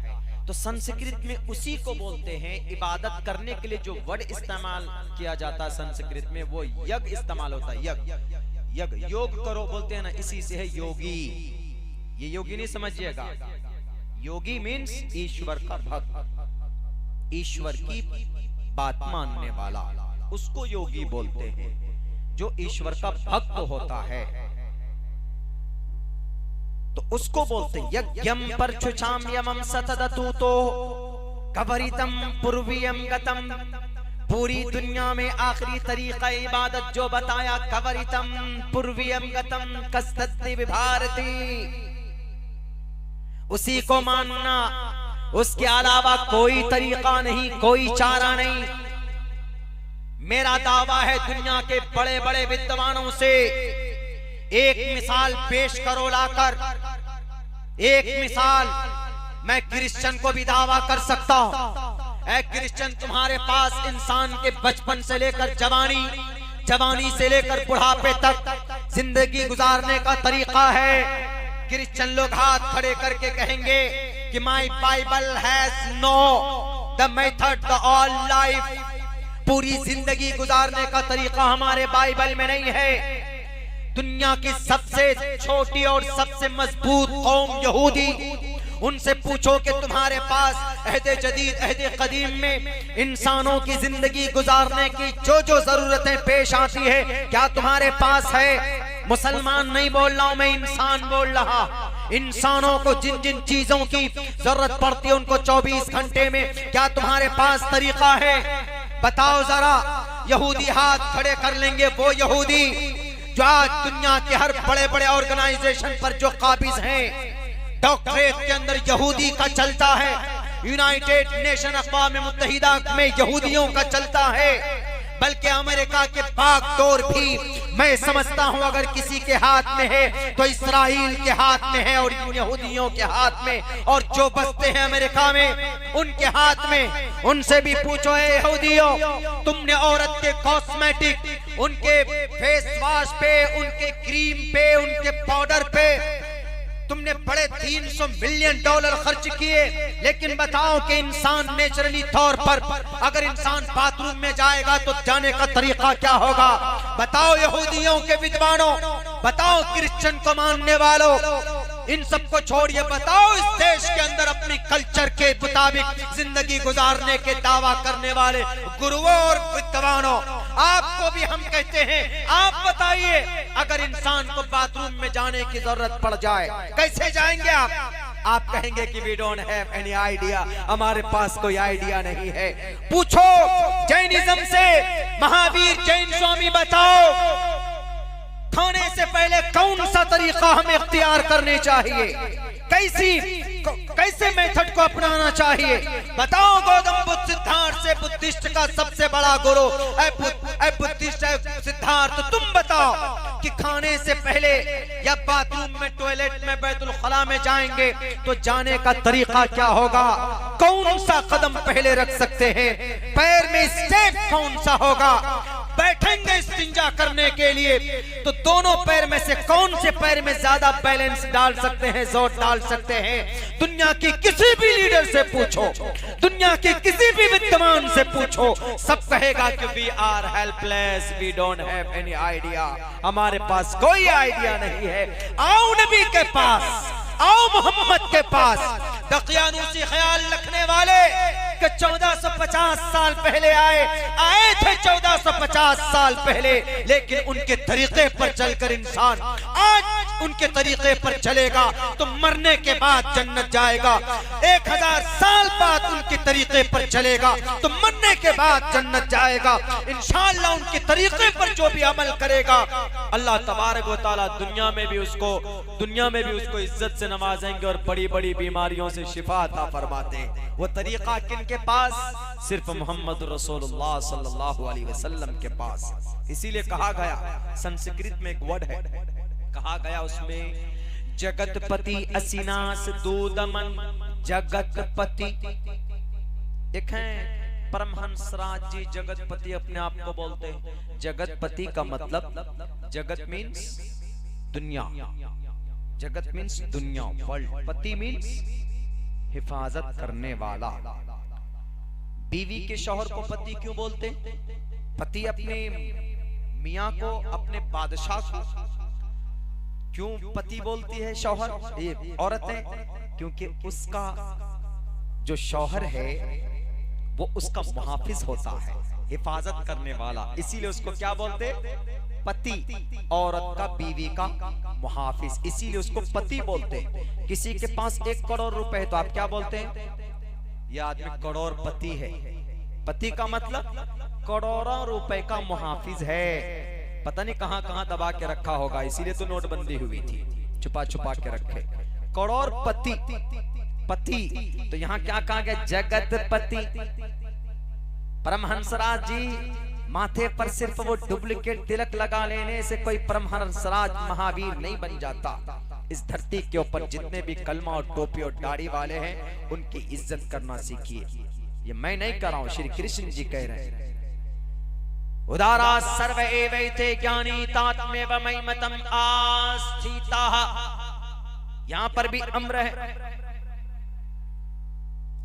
तो संस्कृत में उसी को बोलते हैं। इबादत करने के लिए जो वर्ड इस्तेमाल किया जाता है संस्कृत में, वो यज्ञ इस्तेमाल होता है। यज्ञ, यज्ञ योग करो बोलते हैं ना, इसी से है योगी। ये योगी नहीं समझिएगा, योगी मीन्स ईश्वर का भक्त, ईश्वर की बात मानने वाला, उसको योगी बोलते हैं, जो ईश्वर का भक्त होता है तो उसको बोलते हैं। यज्ञम परचुचाम यमम सतदतूतो कवरितम पूर्वियम गतम। पूरी दुनिया में आखिरी तरीका इबादत जो बताया, कवरितम पूर्वियम गतम कस्तद्दि विभारती, उसी को मानना, उसके अलावा कोई तरीका नहीं, कोई चारा नहीं। मेरा दावा है दुनिया के बड़े बड़े विद्वानों से एक मिसाल पेश करो लाकर, एक मिसाल। मैं क्रिश्चियन को भी दावा कर सकता हूं, ऐ क्रिश्चियन तुम्हारे पास इंसान के बचपन से लेकर जवानी, जवानी से लेकर बुढ़ापे तक जिंदगी गुजारने का तरीका है। क्रिश्चियन लोग हाथ खड़े करके कहेंगे कि my Bible has know the method the all life. पूरी जिंदगी गुजारने का तरीका हमारे बाइबल में नहीं है। दुनिया की सबसे छोटी और सबसे मजबूत कौम यहूदी, उनसे पूछो कि तुम्हारे पास अहदे जदीद अहदे कदीम में इंसानों की जिंदगी गुजारने की जो जो जरूरतें पेश आती है, क्या तुम्हारे पास है? मुसलमान नहीं बोल रहा हूं मैं, इंसान बोल रहा। इंसानों को जिन जिन चीजों की जरूरत पड़ती है उनको 24 घंटे में क्या तुम्हारे पास तरीका है? बताओ जरा। यहूदी हाथ खड़े कर लेंगे, वो यहूदी जो आज दुनिया के हर बड़े बड़े ऑर्गेनाइजेशन पर जो काबिज हैं। डॉक्टरेट के अंदर यहूदी का चलता है, यूनाइटेड नेशन अक़वाम मुत्तहिदा में यहूदियों का चलता है, बल्कि अमेरिका के बागडोर भी मैं समझता हूं अगर किसी के हाथ में है तो इसराइल के हाथ में है और यहूदियों के हाथ में, और जो बसते हैं अमेरिका में उनके हाथ में। उनसे भी पूछो ए यहूदियों, तुमने औरत के कॉस्मेटिक, उनके फेस वॉश पे, उनके क्रीम पे, उनके पाउडर पे तुमने बड़े $300 मिलियन खर्च किए, लेकिन बताओ कि इंसान नेचुरली तौर पर अगर इंसान बाथरूम में जाएगा तो जाने का तरीका क्या होगा? बताओ यहूदियों के विद्वानों, बताओ क्रिश्चियन को मानने वालों, इन सबको छोड़िए, बताओ इस देश के अंदर अपनी कल्चर के मुताबिक जिंदगी गुजारने के दावा करने वाले गुरुओं और विद्वानों, आपको भी हम कहते हैं, आप बताइए अगर इंसान को बाथरूम में जाने की जरूरत पड़ जाए कैसे जाएंगे आप? आप कहेंगे कि we don't have any idea, हमारे पास कोई आइडिया नहीं है। पूछो जैनिज्म से, महावीर जैन स्वामी बताओ खाने से पहले कौन सा तरीका हमें इख्तियार करने चाहिए? कैसे मेथड को अपनाना चाहिए। बताओ गौतम बुद्ध सिद्धार्थ से बुद्धिस्ट का सबसे बड़ा गुरु बुद्धिस्ट सिद्धार्थ, तुम बताओ कि खाने से पहले या बाथरूम में, टॉयलेट में, बैतुल खला में जाएंगे तो जाने का तरीका क्या होगा, कौन सा कदम पहले रख सकते हैं, पैर में स्टेप कौन सा होगा, बैठेंगे इस्तिंजा करने के लिए तो दोनों पैर में से कौन से पैर में ज्यादा बैलेंस डाल सकते हैं, जोर डाल सकते हैं। दुनिया की किसी भी लीडर से पूछो, दुनिया के किसी भी विद्वान से पूछो, सब कहेगा कि we are helpless, we don't have any idea, हमारे पास कोई आइडिया नहीं है। आओ नबी के पास, आओ मोहम्मद के पास। दकियानूसी ख्याल रखने वाले कि 1450 साल पहले आए थे 1450 साल पहले, लेकिन उनके तरीके पर चलकर इंसान आज उनके तरीके पर चलेगा तो मरने के बाद जन्नत जाएगा। 1000 साल बाद उनके तरीके पर चलेगा तो मरने के बाद जन्नत जाएगा। इंशाअल्लाह उनके तरीके पर जो भी अमल करेगा अल्लाह तबारक व तआला दुनिया में भी उसको इज्जत से नवाजेंगे और बड़ी बड़ी बीमारियों से शिफा अता फरमाते हैं। वो तरीका किनके पास? सिर्फ मोहम्मद रसूलुल्लाह सल्लल्लाहु अलैहि वसल्लम के पास। इसीलिए कहा गया, संस्कृत में एक वर्ड है, कहा गया उसमें जगतपति असिनास दूदमन जगतपति। एक है परमहंस राज जी जगतपति अपने आप को बोलते हैं। जगतपति का मतलब, जगत मीन्स दुनिया, जगत मीन्स दुनिया, वर्ल्ड। पति मीन्स हिफाजत करने वाला। बीवी के शौहर को पति क्यों बोलते? पति अपने मियां को, अपने बादशाह को क्यों पति बोलती है शौहर, ये औरतें? क्योंकि उसका जो शौहर है वो उसका मुहाफिज होता है, हिफाजत करने वाला, इसीलिए उसको क्या बोलते? पति। औरत का बीवी का मुहाफिज, इसीलिए उसको पति बोलते हैं। किसी के पास 1 करोड़ रुपए है तो आप क्या बोलते हैं? यह आदमी करोड़पति है। पति का मतलब करोड़ों रुपए का मुहाफिज है। पता नहीं कहां कहां दबा के रखा होगा, इसीलिए तो नोटबंदी हुई थी, छुपा छुपा के रखे। करोड़पति पति, तो यहाँ क्या कहा गया? जगतपति। परमहंसराज जी माथे पर सिर्फ वो डुप्लीकेट तिलक लगा लेने से कोई परमहंसराज महावीर नहीं बन जाता। इस धरती के ऊपर जितने भी कलमा और टोपी और दाढ़ी वाले हैं उनकी इज्जत करना सीखिए। ये मैं नहीं कर रहा हूं, श्री कृष्ण जी कह रहे हैं। उदारा सर्व एवैते ज्ञानी तात्मेव मयिमतम आस्थिताः। यहां पर भी अम्र है।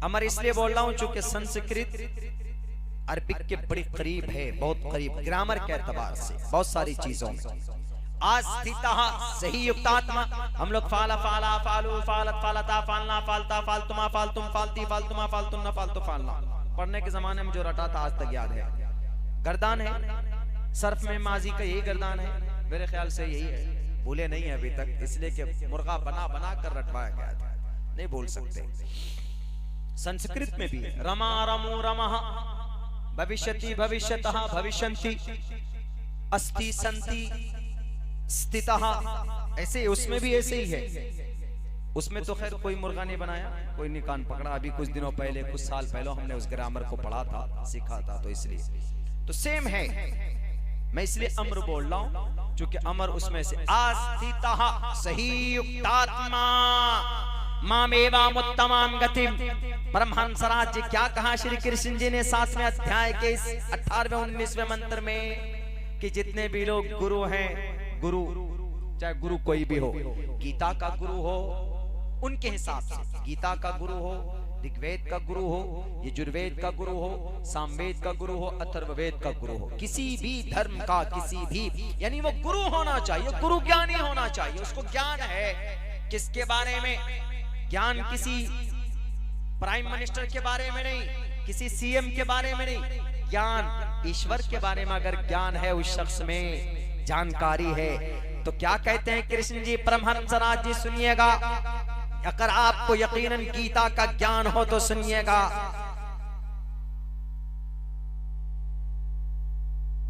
अमर इसलिए बोल रहा हूं चूंकि संस्कृत अरबिक के बड़ी करीब है, बहुत करीब, ग्रामर के एतबार से बहुत सारी चीजों में। आस्थिता सही युक्तात्मा। हम लोग फाला फाला फालू फालत फालता फालना फालता फालतुमा फालतुम फालती फालतुमा फालतुम ना फालतू फालना पढ़ने के जमाने में जो रटा था आज तक याद है। गर्दान है, सर्फ में माजी का यही गर्दान है, मेरे ख्याल से यही है, भूले नहीं है अभी तक, इसलिए कि मुर्गा बना बना कर रटवाया गया था, नहीं भूल सकते। संस्कृत में भी रमा रमु रमः, भविष्यति भविष्यतः भविष्यन्ति, अस्ति संति स्थितः, ऐसे उसमें भी ऐसे ही है। उसमें तो खैर कोई मुर्गा नहीं बनाया, कोई नहीं कान पकड़ा। अभी कुछ दिनों पहले, कुछ साल पहले हमने उस ग्रामर को पढ़ा था, सीखा था, तो इसलिए तो सेम है। मैं इसलिए अमर बोल रहा हूं क्योंकि अमर उसमें से आस्थितः सही युक्तात्मा मामेवामुत्तमां गतिम। परमहंसराज जी क्या कहा श्री कृष्ण जी ने 7वें अध्याय के इस 18वें 19वें मंत्र में कि जितने भी लोग गुरु हैं, गुरु चाहे गुरु कोई भी हो, गीता का गुरु हो उनके हिसाब से, गीता का गुरु हो, ऋग्वेद का गुरु हो, यजुर्वेद का गुरु हो, सामवेद का गुरु हो, अथर्ववेद का गुरु हो, किसी भी धर्म का किसी भी, यानी वो गुरु होना चाहिए, गुरु ज्ञानी होना चाहिए। उसको ज्ञान है किसके बारे में? ज्ञान किसी प्राइम मिनिस्टर के बारे में नहीं, किसी सीएम के बारे में नहीं, ज्ञान ईश्वर के बारे में अगर ज्ञान है, उस शख्स में जानकारी है, तो क्या कहते हैं कृष्ण जी? परमहंसराज जी सुनिएगा, अगर आपको यकीनन गीता का ज्ञान हो तो सुनिएगा।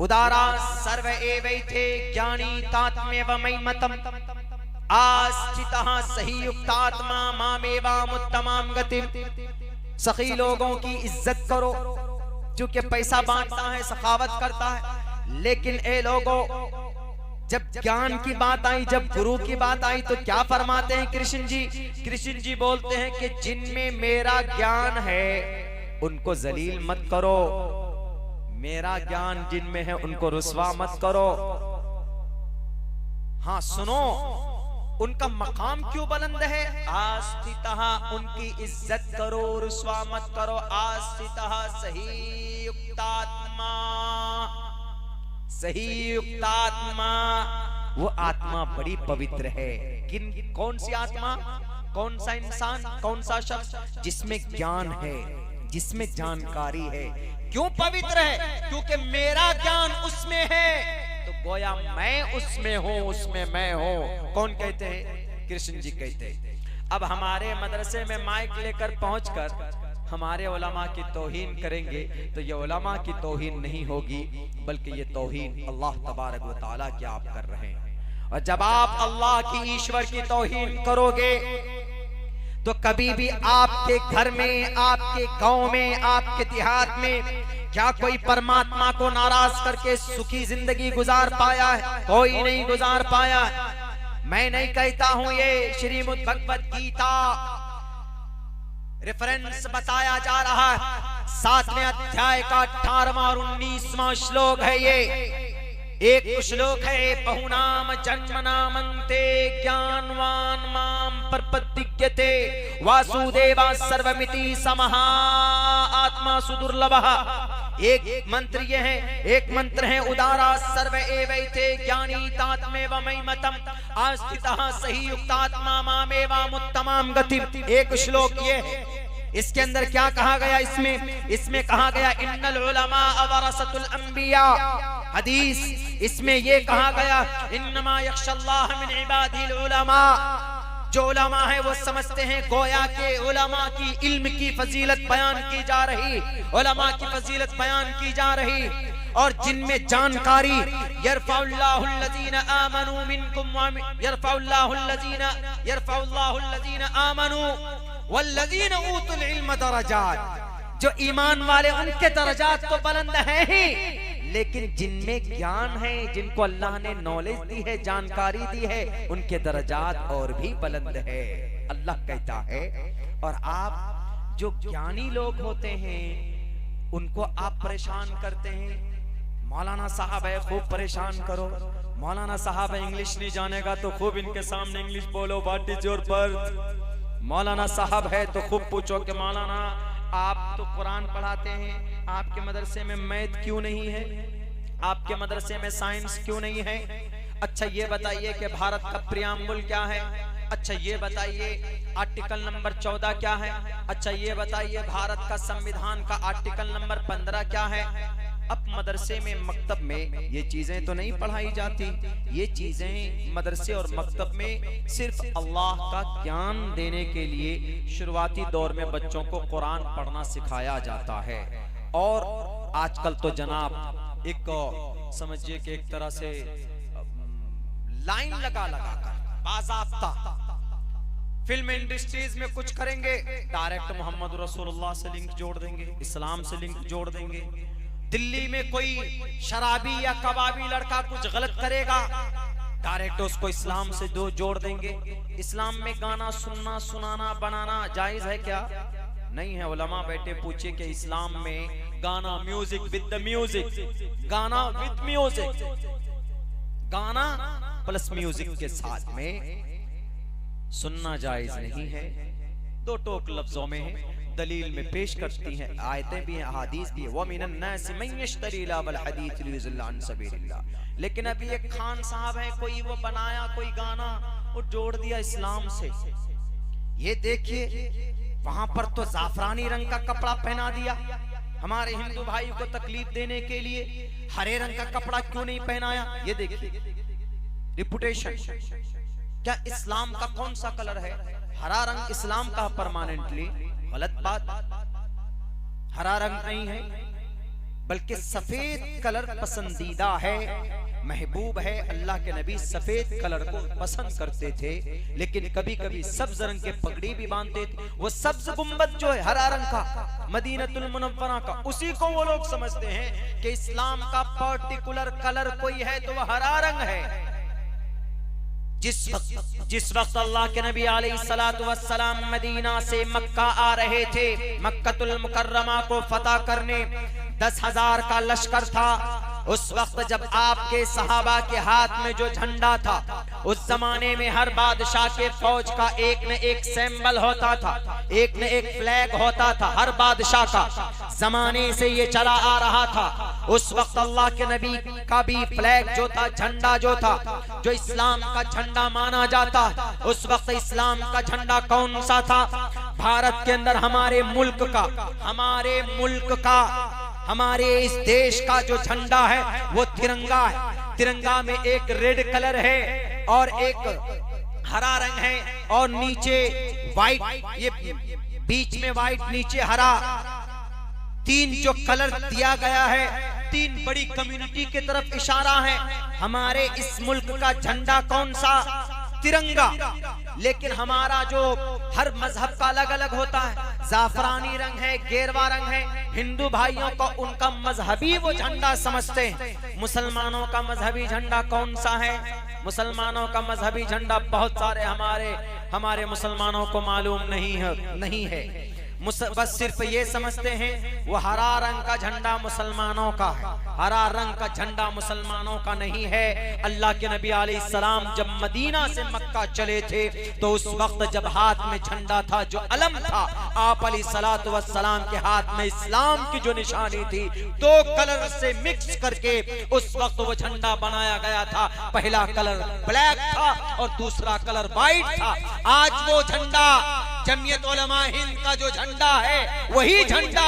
उदारा सर्व एवैते ज्ञानी तात्मेव मयिमतम। आस्थितः सही युक्तात्मा मामेवामुत्तमां गतिम। सखी लोगों की इज्जत करो, क्योंकि पैसा बांटता है, सखावत करता है। लेकिन ए लोगों, जब ज्ञान की बात आई, जब गुरु की बात आई, तो क्या फरमाते हैं कृष्ण जी? कृष्ण जी बोलते हैं कि जिनमें मेरा ज्ञान है उनको जलील मत करो, मेरा ज्ञान जिनमें है उनको रुस्वा मत करो। हाँ सुनो, उनका मकाम क्यों बुलंद है? आस्थितः, उनकी इज्जत करो, रुस्वा मत करो। आस्थितः सही युक्तात्मा, सही युक्तात्मा, वो आत्मा बड़ी पवित्र है। कौन सी आत्मा? कौन सा इंसान, कौन सा शख्स? जिसमें ज्ञान है, जिसमें जानकारी है। क्यों पवित्र है? क्योंकि मेरा ज्ञान उसमें है, तो गोया मैं उसमें हूं, उसमें मैं हूं। कौन कहते हैं? कृष्ण जी कहते हैं। अब हमारे मदरसे में माइक लेकर पहुंचकर हमारे उलमा की तौहीन करेंगे तो ये उलमा की तौहीन नहीं होगी, बल्कि ये तौहीन अल्लाह तबारक व तआला की आप कर रहे हैं। और जब आप अल्लाह की, ईश्वर की तौहीन करोगे तो कभी भी आपके घर में, आपके गांव में, आपके देहात में क्या कोई परमात्मा को नाराज करके सुखी जिंदगी गुजार पाया है? कोई नहीं गुजार पाया। मैं नहीं कहता हूं, ये श्रीमद् भगवत गीता रेफरेंस बताया जा रहा है। 7वें अध्याय का 18वां और 19वां श्लोक है ये। एक श्लोक है, बहुनाम जन्मनामन्ते ज्ञानवान माम प्रपद्यते वासुदेवा सर्वमिति समहा आत्मा सुदुर्लभः। एक मंत्र ये है, एक मंत्र है उदारा सर्व एवैते ज्ञानी तात्मेव मयिमतम आस्थितः सही युक्तात्मा मामेवामुत्तमां गतिम। एक श्लोक ये है। इसके अंदर क्या कहा गया? इसमें कहा गया इन्नल उलमा वरसतुल अंबिया। हदीस इसमें ये कहा गया इन्नमा यख्शल्लाह मिन इबादिल उलमा। जो उलमा है वो समझते हैं गोया के उलमा की इल्म की फजीलत बयान की जा रही, उलमा की फजीलत बयान की जा रही। और जिनमें जानकारी, यरफउल्लाहु अल्लज़ीना आमनू मिनकुम यरफउल्लाहु अल्लज़ीना आमनू वल्लज़ीना ऊतुल इल्म दरजात। जो ईमान वाले उनके दरजात तो बुलंद हैं ही, लेकिन जिनमें ज्ञान है, जिनको अल्लाह ने नॉलेज दी है, जानकारी दी है, उनके दरजात और भी बुलंद है, अल्लाह कहता है। और आप जो ज्ञानी लोग होते हैं उनको आप परेशान करते हैं। मौलाना साहब है, खूब परेशान करो। मौलाना साहब है, इंग्लिश नहीं जानेगा तो खूब इनके सामने इंग्लिश बोलो, व्हाट इज योर बर्थ। मौलाना साहब है तो खूब पूछो कि मौलाना आप तो कुरान पढ़ाते हैं, आपके मदरसे में मैथ क्यों नहीं है, आपके मदरसे में साइंस क्यों नहीं है? अच्छा ये बताइए कि भारत का प्रियम्बल क्या है? अच्छा ये बताइए आर्टिकल नंबर 14 क्या है? अच्छा ये बताइए भारत का संविधान का आर्टिकल नंबर 15 क्या है? अब मदरसे में, मकतब में ये चीजें तो नहीं पढ़ाई जाती। ये चीजें मदरसे और मकतब में सिर्फ अल्लाह का ज्ञान देने के लिए शुरुआती दौर में बच्चों को कुरान पढ़ना सिखाया जाता है। और आजकल तो जनाब एक समझिए कि एक तरह से लाइन लगा कर बाज़ाब्ता फिल्म इंडस्ट्रीज में कुछ करेंगे, डायरेक्ट मोहम्मद रसूलुल्लाह से लिंक जोड़ देंगे, इस्लाम से लिंक जोड़ देंगे। दिल्ली में कोई शराबी या कबाबी लड़का कुछ गलत करेगा, डायरेक्ट उसको इस्लाम से जोड़ देंगे। इस्लाम में गाना सुनना, सुनाना, बनाना जायज है क्या? नहीं है। उलमा बैठे पूछे कि इस्लाम में गाना, म्यूजिक विद द म्यूजिक, गाना विद म्यूजिक, गाना प्लस म्यूजिक के साथ में सुनना जायज नहीं है। दो टोक लफ्जों में है, दलील में पेश करती हैं, आयतें भी हैं, अहादीस भी है। व मिनन नास मन यश्तरी लहवल हदीस लियुज़िल्ला अन सबीलिल्लाह। लेकिन अभी एक खान साहब है, कोई वो बनाया कोई गाना और जोड़ दिया इस्लाम से। ये देखिए वहां पर तो जाफरानी रंग का कपड़ा पहना दिया, हमारे हिंदू भाई को तकलीफ देने के लिए हरे रंग का कपड़ा क्यों नहीं पहनाया? ये देखिए रिपुटेशन। क्या इस्लाम का कौन सा कलर है? हरा रंग इस्लाम का परमानेंटली? गलत बात। हरा रंग नहीं है, बल्कि सफेद कलर पसंदीदा है। महबूब है। अल्लाह के नबी सफेद कलर को पसंद करते थे, लेकिन कभी कभी सब्ज रंग के पगड़ी भी बांधते थे। वो सब्ज गुंबद जो है हरा रंग का, मदीनतुल मुनव्वरा का, उसी को वो लोग समझते हैं कि इस्लाम का पर्टिकुलर कलर कोई है तो वह हरा रंग है। जिस वक्त अल्लाह के नबी अलैहिस्सलातु वस्सलाम मदीना से मक्का आ रहे थे, मक्कतुल मुकर्रमा को फतह करने, 10,000 का लश्कर था। उस वक्त जब आपके सहाबा के हाथ में जो झंडा था, उस जमाने में हर बादशाह के फौज का एक न एक सिंबल होता था, एक न एक फ्लैग होता था, हर बादशाह का जमाने से ये चला आ रहा था। उस वक्त अल्लाह के नबी का भी फ्लैग जो था, झंडा जो था, जो इस्लाम का झंडा माना जाता, उस वक्त इस्लाम का झंडा कौन सा था? भारत के अंदर हमारे मुल्क का, हमारे इस देश का जो झंडा है वो तिरंगा है। तिरंगा में एक रेड कलर है और एक हरा रंग है, और नीचे व्हाइट, ये बीच में व्हाइट, नीचे हरा, 3 जो कलर दिया गया है, 3 बड़ी कम्युनिटी की तरफ इशारा है। हमारे इस मुल्क का झंडा कौन सा? तिरंगा। लेकिन हमारा जो हर मजहब का अलग अलग होता है, जाफरानी रंग है, गेरवा रंग है। हिंदू भाइयों को उनका मजहबी वो झंडा समझते हैं। मुसलमानों का मजहबी झंडा कौन सा है? मुसलमानों का मजहबी झंडा बहुत सारे हमारे मुसलमानों को मालूम नहीं है। बस सिर्फ ये समझते हैं वो हरा रंग का झंडा मुसलमानों का है। हरा रंग का झंडा मुसलमानों का नहीं है। अल्लाह के नबी अलैहिस्सलाम जब मदीना से मक्का चले थे तो उस वक्त जब हाथ में झंडा था, जो अलम था, आप अलैहिस्सलातु वस्सलाम के हाथ में इस्लाम की जो निशानी थी, 2 कलर से मिक्स करके उस वक्त वो झंडा बनाया गया था। पहला कलर ब्लैक था और दूसरा कलर व्हाइट था। आज वो झंडा जमीयत उलमा हिंद का जो झंडा है, वही झंडा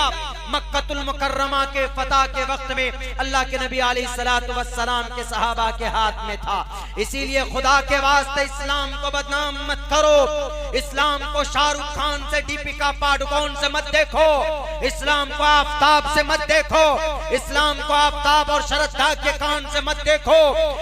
मक्कतुल मुकर्रमा के फतह के वक्त में अल्लाह के नबी अलैहिस्सलातु वस्सलाम के सहाबा के हाथ में था। इसीलिए खुदा के वास्ते इस्लाम को बदनाम मत करो। इस्लाम को शाहरुख खान से, दीपिका पादुकोण से मत देखो। इस्लाम को आफताब से मत देखो। इस्लाम को आफताब और शरद के कान से मत देखो।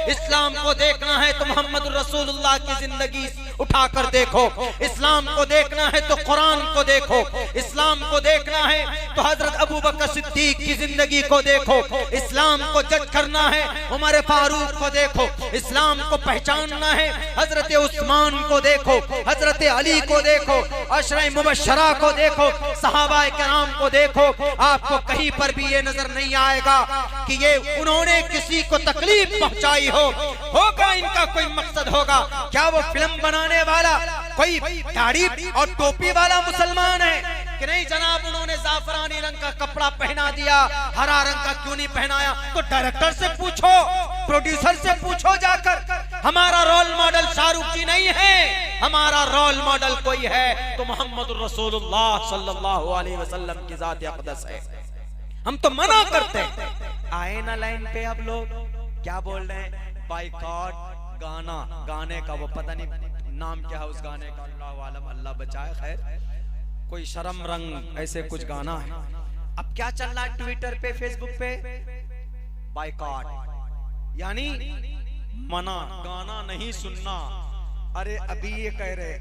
इस्लाम को देखना है तो मोहम्मद रसूलुल्लाह की जिंदगी उठाकर देखो। इस्लाम को देखना है तो कुरान को देखो। इस्लाम को देखना है तो हजरत अबू बकर सिद्दीक की जिंदगी को देखो। इस्लाम को जज करना है उमर फारूक को देखो। इस्लाम को पहचानना है हजरत उस्मान को देखो, हजरत अली को देखो, अशरा मुबशरा को देखो, सहाबा किराम को देखो। आपको कहीं पर भी ये नजर नहीं आएगा कि ये उन्होंने किसी को तकलीफ पहुंचाई होगा इनका कोई मकसद होगा। क्या वो फिल्म बनाने वाला कोई दाढ़ी और टोपी वाला मुसलमान है कि नहीं जनाब? उन्होंने जाफरानी रंग का कपड़ा पहना दिया, हरा रंग का क्यों नहीं पहनाया? तो डायरेक्टर से पूछो, प्रोड्यूसर से पूछो जाकर। हमारा रोल मॉडल शाहरुख जी नहीं है, हमारा रोल मॉडल कोई है तो मोहम्मद रसूलुल्लाह सल्लल्लाहु अलैहि वसल्लम की जात अक़दस है। हम तो मना करते हैं। आए ना लाइन पे अब लोग क्या बोल रहे हैं? बाइकॉट गाने का, वो पता नहीं नाम क्या है उस गाने का, अल्लाह आलम, अल्लाह बचाए। खैर, कोई शर्म रंग ऐसे कुछ गाना है। अब क्या चल रहा है ट्विटर पे, फेसबुक पे? बाइकॉट यानी मना, गाना नहीं सुनना। अरे अभी ये कह रहे,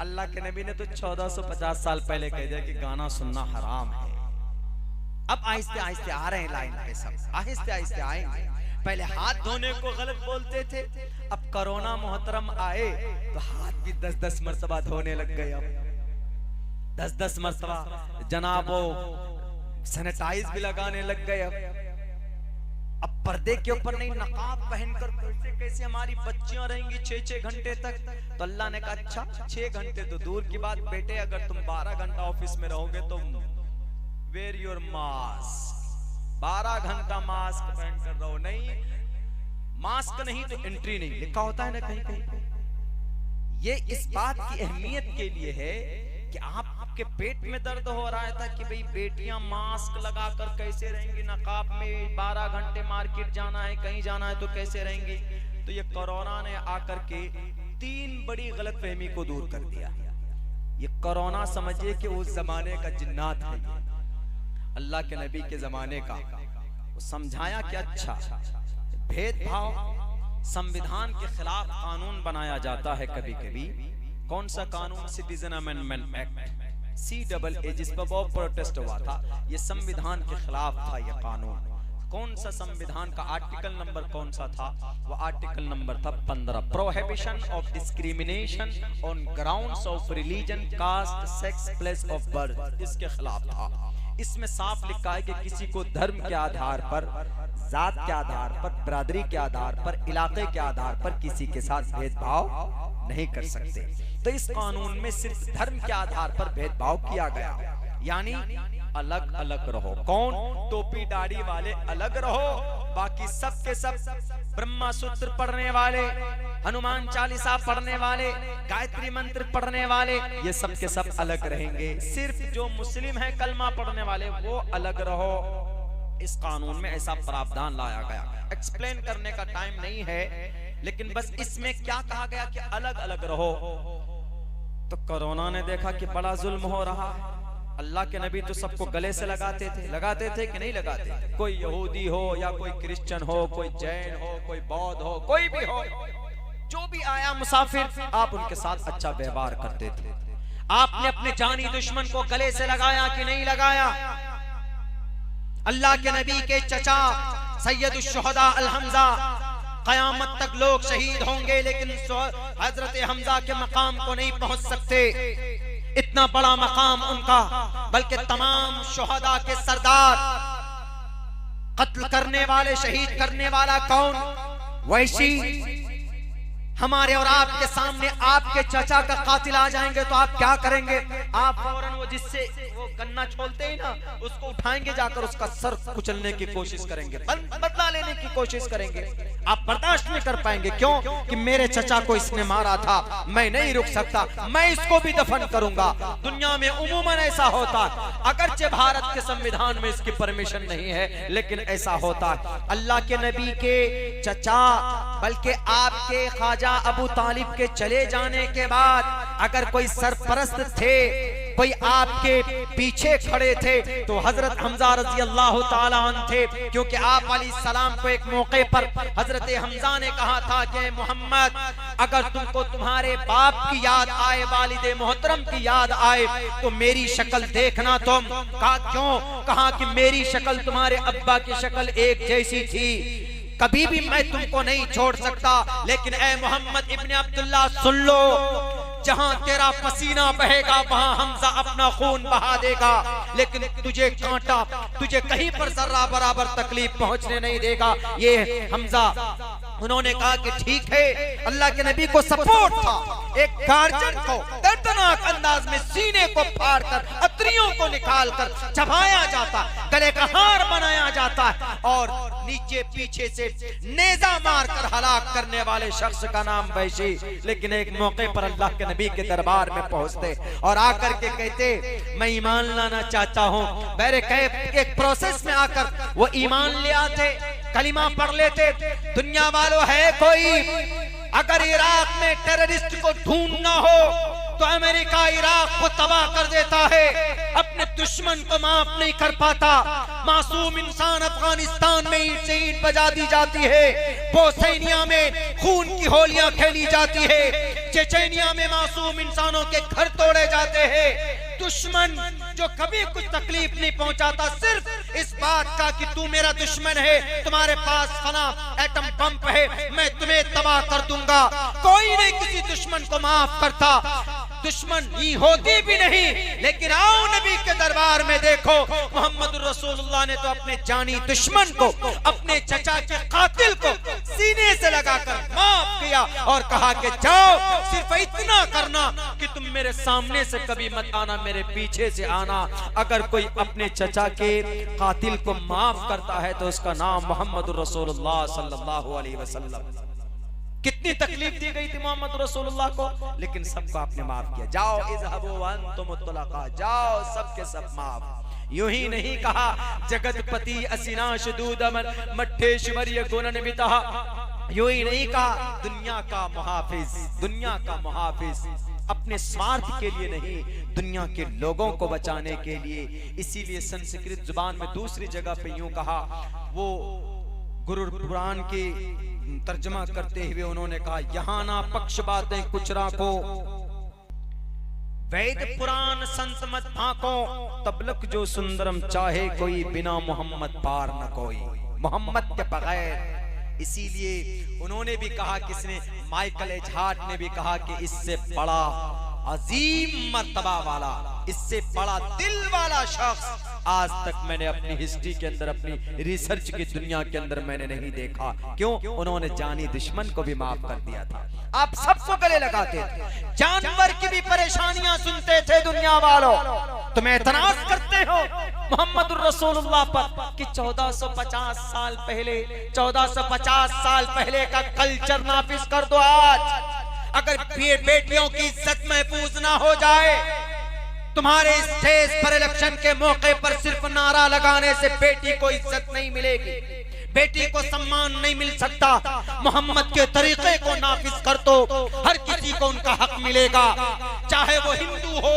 अल्लाह के नबी ने तो 1450 साल पहले कह दिया कि गाना सुनना हराम है। अब आहिस्ते आहिस्ते आ रहे हैं लाइन पे, सब आहिस्ते आहिस्ते आएंगे। पहले हाथ धोने को गलत बोलते थे, अब कोरोना मोहतरम आए तो हाथ भी 10-10 मरतबा धोने लग गए। अब 10-10 मरतबा जनाब वो सैनिटाइज भी लगाने लग गए। अब पर्दे के ऊपर नहीं, नकाब पहनकर कैसे हमारी बच्चियां रहेंगी 6-6 घंटे तक? तो अल्लाह ने कहा अच्छा 6 घंटे तो दूर की बात बेटे, अगर तुम 12 घंटा ऑफिस में रहोगे तो वेयर योर मास्क, 12 घंटा मास्क पहनकर रहो। नहीं, मास्क नहीं तो एंट्री नहीं, लिखा होता है ना कहीं कहीं। ये इस बात की अहमियत के लिए है कि आपके पेट में दर्द हो रहा था कि भाई बेटियां मास्क लगाकर कैसे रहेंगी, नकाब में 12 घंटे मार्केट जाना है, कहीं जाना है तो कैसे रहेंगी? तो ये कोरोना ने आकर के 3 बड़ी गलतफहमी को दूर कर दिया। ये कोरोना समझिए कि उस जमाने का जिन्नात है, अल्लाह के नबी के जमाने का। वो समझाया कि अच्छा भेदभाव संविधान के खिलाफ कानून बनाया जाता है कभी कभी। कौन सा कानून? सिटीजन अमेंडमेंट एक्ट, CAA, जिस पर बहुत प्रोटेस्ट हुआ था। ये संविधान के खिलाफ था ये कानून। कौन सा संविधान का आर्टिकल नंबर कौन सा था? वो आर्टिकल नंबर था 15, prohibition of discrimination on grounds of religion, caste, sex, place of birth. इसके खिलाफ था। इसमें साफ लिखा है कि किसी को धर्म के आधार पर, जात के आधार पर, बिरादरी के आधार पर, इलाके के आधार पर किसी के साथ भेदभाव नहीं कर सकते। तो इस कानून में सिर्फ धर्म के आधार पर भेदभाव किया गया, यानी अलग अलग रहो। कौन? टोपी दाढ़ी वाले अलग रहो, बाकी सब के सब ब्रह्मा सूत्र पढ़ने वाले, हनुमान चालीसा पढ़ने वाले, गायत्री मंत्र पढ़ने वाले, ये सब के सब अलग रहेंगे। सिर्फ जो मुस्लिम है कलमा पढ़ने वाले वो अलग रहो। इस कानून में ऐसा प्रावधान लाया गया। एक्सप्लेन करने का टाइम नहीं है, लेकिन बस इसमें क्या कहा गया कि अलग अलग रहो। तो कोरोना ने देखा कि बड़ा जुल्म हो रहा है। अल्लाह के नबी तो सबको गले से लगाते थे कि नहीं लगाते? कोई यहूदी हो या कोई क्रिश्चियन हो, कोई जैन हो, कोई बौद्ध हो, कोई भी हो, जो भी आया मुसाफिर, आप उनके साथ अच्छा व्यवहार करते थे। आपने अपने जानी दुश्मन को गले से लगाया कि नहीं लगाया? अल्लाह के नबी के चचा सैयदुश शुहदा अल हमजा, कयामत तक लोग शहीद होंगे लेकिन हजरत हमजा के मकाम को नहीं पहुंच सकते। इतना बड़ा मकाम उनका, बल्कि तमाम शुहदा के सरदार, कत्ल करने वाले, शहीद करने वाला कौन? वैशी। हमारे और आपके सामने आपके चचा का कातिल आ जाएंगे तो आप क्या करेंगे? आप फौरन वो जिससे वो गन्ना छोलते ही ना, उसको उठाएंगे, जाकर उसका सर कुचलने की कोशिश करेंगे, बदला लेने की कोशिश करेंगे। आप बर्दाश्त नहीं कर पाएंगे। क्यों? कि मेरे चचा को इसने मारा था, मैं नहीं रुक सकता, मैं इसको भी दफन करूंगा। दुनिया में उमूमन ऐसा होता है, अगरचे भारत के संविधान में इसकी परमिशन नहीं है, लेकिन ऐसा होता है। अल्लाह के नबी के चचा, बल्कि आपके ख्वाजा अबू तालिब के चले जाने के बाद अगर कोई सरपरस्त थे, कोई आपके पीछे खड़े थे, तो हजरत हमजा रजी अल्लाह ताला अन्हु थे। क्योंकि आप अलैहिस्सलाम को एक मौके पर हजरत हमजा ने कहा था कि मोहम्मद, अगर तुमको तुम्हारे बाप की याद आए, वालिदे मोहतरम की याद आए, तो मेरी शक्ल देखना तुम। कहा क्यों? कहा कि मेरी शक्ल तुम्हारे अब्बा की शक्ल एक जैसी थी, कभी भी मैं तुमको नहीं छोड़ सकता। लेकिन ए मोहम्मद इब्ने अब्दुल्लाह, सुन लो, जहां तेरा पसीना बहेगा वहां हमजा अपना खून बहा देगा, लेकिन तुझे कांटा, तुझे कहीं पर जर्रा बराबर तकलीफ पहुंचने नहीं देगा। ये हमजा। उन्होंने कहा कि ठीक है। अल्लाह के नबी को सपोर्ट था। एक गार्जियन को दर्दनाक अंदाज में सीने को फाड़कर, अतरियों को निकालकर चबाया जाता, गले का हार बनाया जाता है, और नीचे पीछे से नेजा मारकर हलाक करने वाले शख्स का नाम वैशी। लेकिन एक मौके पर अल्लाह के नबी के दरबार में पहुंचते और आकर के कहते, मैं ईमान लाना चाहता हूँ। बहरे एक प्रोसेस में आकर वो ईमान ले आते, कलिमा पढ़ लेते। दुनिया वालों, है कोई अगर इराक में टेररिस्ट को ढूंढना हो तो अमेरिका इराक को तबाह कर देता है, अपने दुश्मन को माफ नहीं कर पाता। मासूम इंसान अफगानिस्तान में ईंट से ईंट बजा दी जाती है, बोस्निया में खून की होलियां खेली जाती है, चेचेनिया में मासूम इंसानों के घर तोड़े जाते हैं। दुश्मन जो कभी कुछ तकलीफ नहीं पहुंचाता, सिर्फ इस बात का कि तू मेरा दुश्मन है, तुम्हारे पास फला एटम बम है, मैं तुम्हें तबाह कर दूंगा। कोई नहीं किसी दुश्मन को माफ करता, दुश्मन ही होती भी नहीं। लेकिन आओ नबी के दरबार में देखो, मोहम्मद रसूलुल्लाह ने तो अपने जानी दुश्मन को, अपने चचा के कातिल को सीने से लगाकर माफ किया और कहा कि जाओ, सिर्फ इतना करना कि तुम मेरे सामने से कभी मत आना, मेरे पीछे से आना। अगर कोई अपने चचा के कातिल को माफ करता है तो उसका नाम मोहम्मद रसूलुल्लाह सल्लल्लाहु अलैहि वसल्लम। कितनी तकलीफ दी गई थी मोहम्मद रसूलुल्लाह को, लेकिन सबको आपने माफ किया। जाओ इज़हबू वअंतुम मुतलका, जाओ सबके सब माफ। यूं ही नहीं कहा जगतपति असिनाश दूदमन मठेश्वर ये गुणन बिता, यूं ही नहीं कहा दुनिया का मुहाफिज, दुनिया का मुहाफिज अपने स्वार्थ के लिए नहीं, दुनिया के लोगों को बचाने के लिए। इसीलिए संस्कृत जुबान में दूसरी जगह पे यूं कहा, वो गुरु पुराण की तर्जमा करते हुए उन्होंने कहा, यहाँ ना पक्ष बातें कुछ राखो, वेद पुराण संत मत भाको, तबलक जो सुंदरम चाहे कोई, बिना मोहम्मद पार न कोई, मोहम्मद के बगैर। इसीलिए उन्होंने भी कहा, किसने, माइकल एच हार्ट ने भी कहा कि इससे बड़ा अजीम मर्तबा वाला, इससे बड़ा दिल वाला शख्स आज तक मैंने अपनी हिस्ट्री के अंदर, अपनी रिसर्च की दुनिया के अंदर मैंने नहीं देखा। क्यों? उन्होंने जानी दुश्मन को भी माफ कर दिया था। आप सबको गले लगाते थे, जानवर की भी परेशानियां सुनते थे दुनिया वालों। तुम एतराज करते हो मोहम्मद रसूलुल्लाह पर कि 1450 साल पहले, 1450 साल पहले का कल्चर नाफिज कर दो। आज अगर बेटियों की इज्जत महफूज ना हो जाए, तुम्हारे स्टेज पर इलेक्शन के मौके पर सिर्फ नारा लगाने से बेटी को इज्जत नहीं मिलेगी, बेटी को सम्मान नहीं मिल सकता। मोहम्मद के तरीके को नाफिज कर दो, हर किसी को उनका हक मिलेगा, चाहे वो हिंदू हो,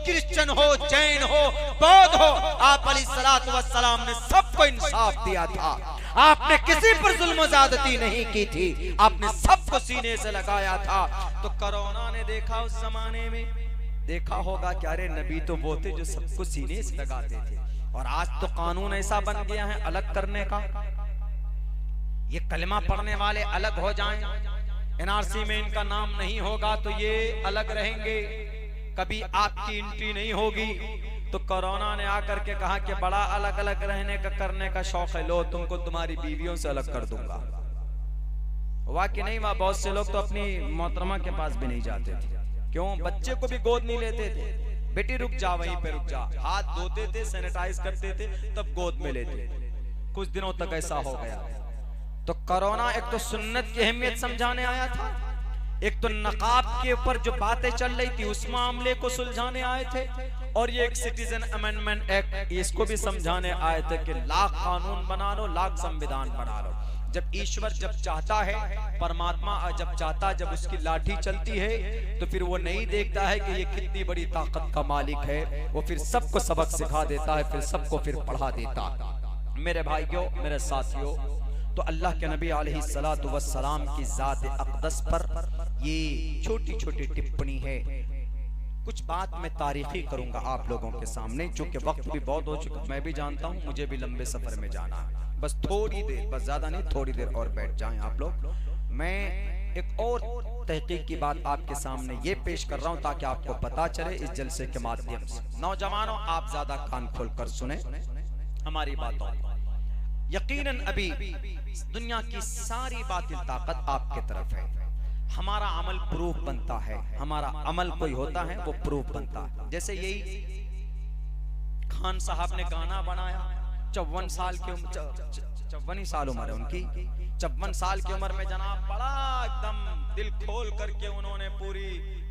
क्रिश्चियन हो, जैन हो, बौद्ध हो। आप अलैहिस्सलातु वस्सलाम ने सबको इंसाफ दिया था। आपने किसी पर जुल्म ज़्यादती नहीं की थी, आपने सबको सीने से लगाया था। तो कोरोना ने देखा, उस जमाने में देखा होगा कि अरे नबी तो वो थे जो सबको सीने से लगाते थे। और आज तो कानून ऐसा बन गया है अलग करने का, ये कलमा पढ़ने वाले अलग हो जाएं, एनआरसी में इनका नाम नहीं होगा तो ये अलग रहेंगे, कभी आपकी एंट्री नहीं होगी। तो कोरोना ने आकर के कहा कि बड़ा अलग अलग रहने का, करने का शौक है, लो तुमको तुम्हारी बीवियों से अलग कर दूंगा। हुआ कि नहीं? वहां बहुत से लोग तो अपनी मोहतरमा के पास भी नहीं जाते थे। क्यों? बच्चे को भी गोद नहीं लेते थे। बेटी रुक जा, वहीं पे रुक जा, हाथ धोते थे, सैनिटाइज करते थे, तब गोद में लेते थे। कुछ दिनों तक ऐसा हो गया। तो कोरोना एक तो सुन्नत की अहमियत समझाने आया था, एक तो नकाब के ऊपर जो बातें चल रही थी उस मामले को सुलझाने आए थे, और ये एक सिटीजन अमेंडमेंट एक्ट, इसको भी समझाने आए थे कि लाख कानून बना लो, लाख संविधान बना लो। जब ईश्वर जब चाहता है, परमात्मा जब चाहता, जब उसकी लाठी चलती है तो फिर वो नहीं देखता है कि ये कितनी बड़ी ताकत का मालिक है, वो फिर सबको सबक सिखा देता है, फिर सबको फिर पढ़ा देता। मेरे भाइयों, मेरे साथियों, तो अल्लाह के नबी अलैहिस्सलातु वस्सलाम की ज़ात अक़दस पर ये छोटी छोटी टिप्पणी है। कुछ बात मैं तारीखी करूंगा आप लोगों के सामने, चूंकि वक्त भी बहुत हो चुका, मैं भी जानता हूं, मुझे भी लंबे सफर में जाना है। बस थोड़ी देर, बस ज्यादा नहीं, थोड़ी देर और बैठ जाएं आप लोग। मैं एक और तहकीक की बात आपके सामने ये पेश कर रहा हूं ताकि आपको पता चले इस जलसे के माध्यम से। नौजवानों, आप ज्यादा कान खोलकर सुने हमारी बातों। यकीनन अभी दुनिया की सारी बातिल ताकत आपके तरफ है। हमारा अमल प्रूफ बनता है, हमारा अमल कोई होता है वो प्रूफ बनता है। जैसे यही खान साहब ने गाना बनाया, 54 साल की उम्र, 54 साल उम्र है उनकी, 54 साल की उम्र में जनाब बड़ा एकदम दिल खोल करके उन्होंने पूरी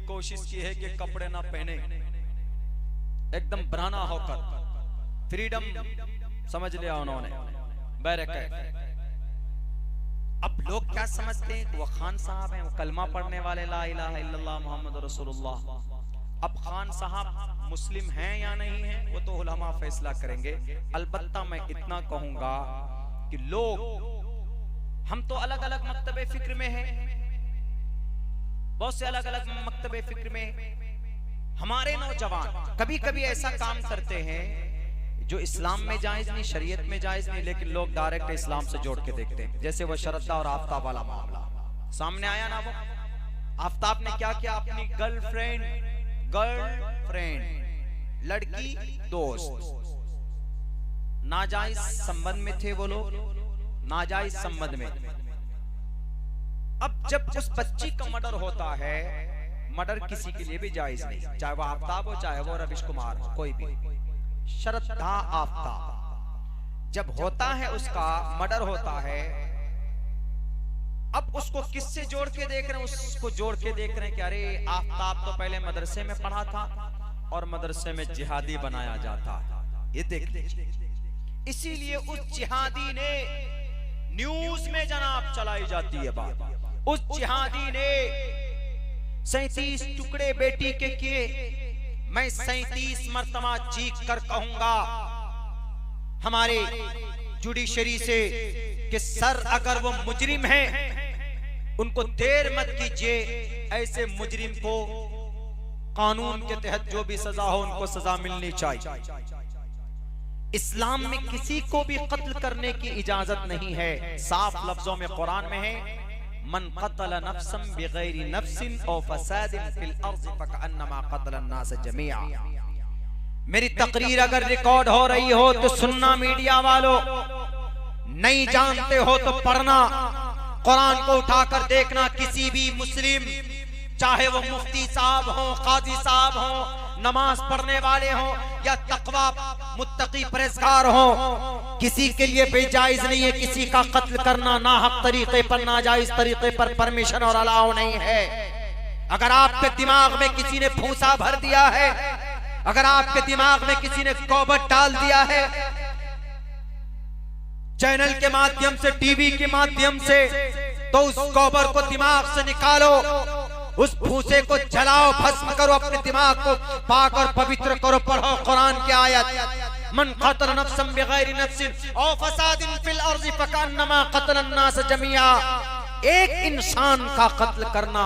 कोशिश की है कि कपड़े ना पहने, एकदम बराना होकर, फ्रीडम समझ लिया उन्होंने, बैरकैफ। अब लोग क्या समझते हैं कि वो खान साहब हैं, वो कलमा पढ़ने वाले, ला इलाहा इल्लल्लाह मुहम्मद रसूलुल्लाह। अब खान साहब मुस्लिम हैं या नहीं हैं वो तो उलमा फैसला करेंगे। अलबत्ता मैं इतना कहूंगा कि लोग, हम तो अलग अलग मकतबे फिक्र में हैं, बहुत से अलग अलग मकतबे फिक्र में। हमारे नौजवान कभी कभी ऐसा काम करते हैं जो इस्लाम में जायज नहीं, शरीयत में जायज नहीं, लेकिन लोग डायरेक्ट इस्लाम से जोड़ के देखते हैं। जैसे वो शरदा और आफ्ताब वाला मामला सामने आया ना, वो आफ्ताब ने क्या किया, अपनी गर्लफ्रेंड लड़की दोस्त, नाजायज संबंध में थे वो लोग, नाजायज संबंध में। अब जब उस बच्ची का मर्डर होता है, मर्डर किसी के लिए भी जायज नहीं, चाहे वो आफ्ताब हो, चाहे वो रविश कुमार हो, कोई भी। शरदा आफ्ताब जब होता है, उसका मर्डर होता है, अब उसको किससे जोड़ के देख रहे हैं? उसको जोड़ के देख रहे हैं कि अरे आफ्ताब तो पहले मदरसे में पढ़ा था और मदरसे में जिहादी बनाया जाता, ये देख लीजिए। इसीलिए उस जिहादी ने न्यूज में जनाब चलाई जाती है बात, उस जिहादी ने 37 टुकड़े बेटी के किए। मैं 37 मर्तबा चीख कर कहूंगा हमारे जुडिशरी से कि सर अगर वो मुजरिम है उनको देर मत कीजिए, ऐसे मुजरिम को कानून के तहत जो भी सजा हो उनको सजा मिलनी चाहिए। इस्लाम में किसी को भी कत्ल करने की इजाजत नहीं है। साफ लफ्जों में कुरान में है, मन क़तल नफ्सन बिगैरि नफ्सिन औ फसादिन फिल अर्ज़ फकअन्नमा क़तल अन्नास जमीआ। मेरी तकरीर अगर रिकॉर्ड हो रही हो तो सुनना मीडिया वालों, नहीं जानते हो तो पढ़ना, कुरान को उठाकर देखना। किसी भी मुस्लिम, चाहे वो मुफ्ती साहब हो, काजी साहब हो, नमाज पढ़ने वाले हो या तकवा मुत्तकी परहेज़गार हो, किसी के लिए बेजायज नहीं है किसी का कत्ल करना। नाहक तरीके पर, नाजायज तरीके पर परमिशन और अलाउ नहीं है। अगर आपके दिमाग में किसी ने फूसा भर दिया है, अगर आपके दिमाग में किसी ने गोबर डाल दिया है, चैनल के माध्यम से, टीवी के माध्यम से, तो उस गोबर को दिमाग से निकालो, उस भूसे को जलाओ, भस्म करो, अपने दिमाग को पाक और पवित्र करो। पढ़ो कुरान की आयत, मन क़तल नफ्सन बिगैरि नफ्सिन औ फसादिन फिल अर्ज़ि फकअन्नमा क़तल अन्नास जमीआ। एक इंसान का कत्ल करना,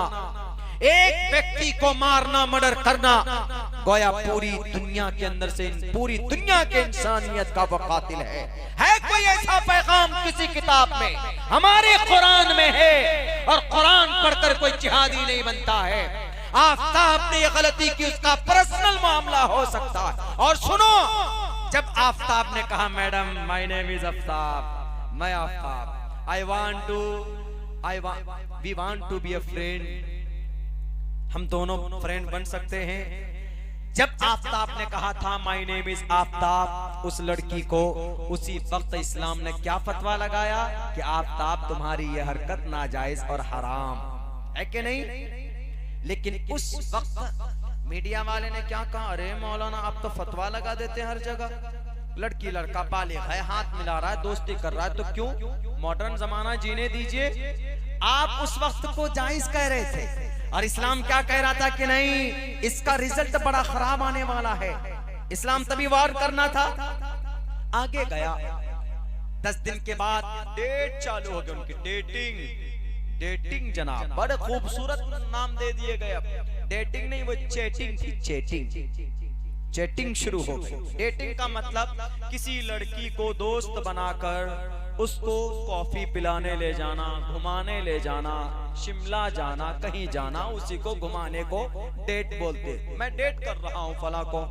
एक व्यक्ति को मारना, मर्डर करना, गोया पूरी दुनिया के अंदर से, पूरी दुनिया के इंसानियत का वो कातिल है। कोई ऐसा पैगाम किसी किताब में? हमारे कुरान में है। और कुरान पढ़कर कोई जिहादी नहीं बनता है। आफताब ने ये गलती की, उसका पर्सनल मामला हो सकता है। और सुनो, जब आफताब ने कहा madam my name is Aftab, मैं Aftab, we want to be a friend, हम दोनों फ्रेंड बन सकते हैं। जब आफताब ने कहा था माय नेम इज आफताब, उस लड़की को उसी वक्त इस्लाम ने क्या फतवा लगाया कि आफताब तुम्हारी यह हरकत नाजायज और हराम है कि नहीं। लेकिन उस वक्त मीडिया वाले ने क्या कहा, अरे मौलाना आप तो फतवा लगा देते हैं हर जगह, लड़की लड़का बालिग है, हाथ मिला रहा है, दोस्ती कर रहा है, तो क्यों मॉडर्न जमाना जीने दीजिए। आप उस वक्त को जायज कह रहे थे और इस्लाम क्या कह रहा था कि नहीं, इसका रिजल्ट बड़ा खराब आने वाला है। इस्लाम तभी वार करना था। आगे गया, 10 दिन के बाद डेट चालू हो गई उनकी, डेटिंग जनाब, बड़े खूबसूरत नाम दे दिए गए। डेटिंग नहीं, वो चैटिंग थी, चैटिंग शुरू हो गई। डेटिंग का मतलब किसी लड़की को दोस्त बनाकर उसको कॉफी पिलाने ले जाना, घुमाने ले जाना, शिमला जाना, कहीं जाना, उसी को घुमाने को डेट बोलते। मैं डेट कर रहा हूँ फला को,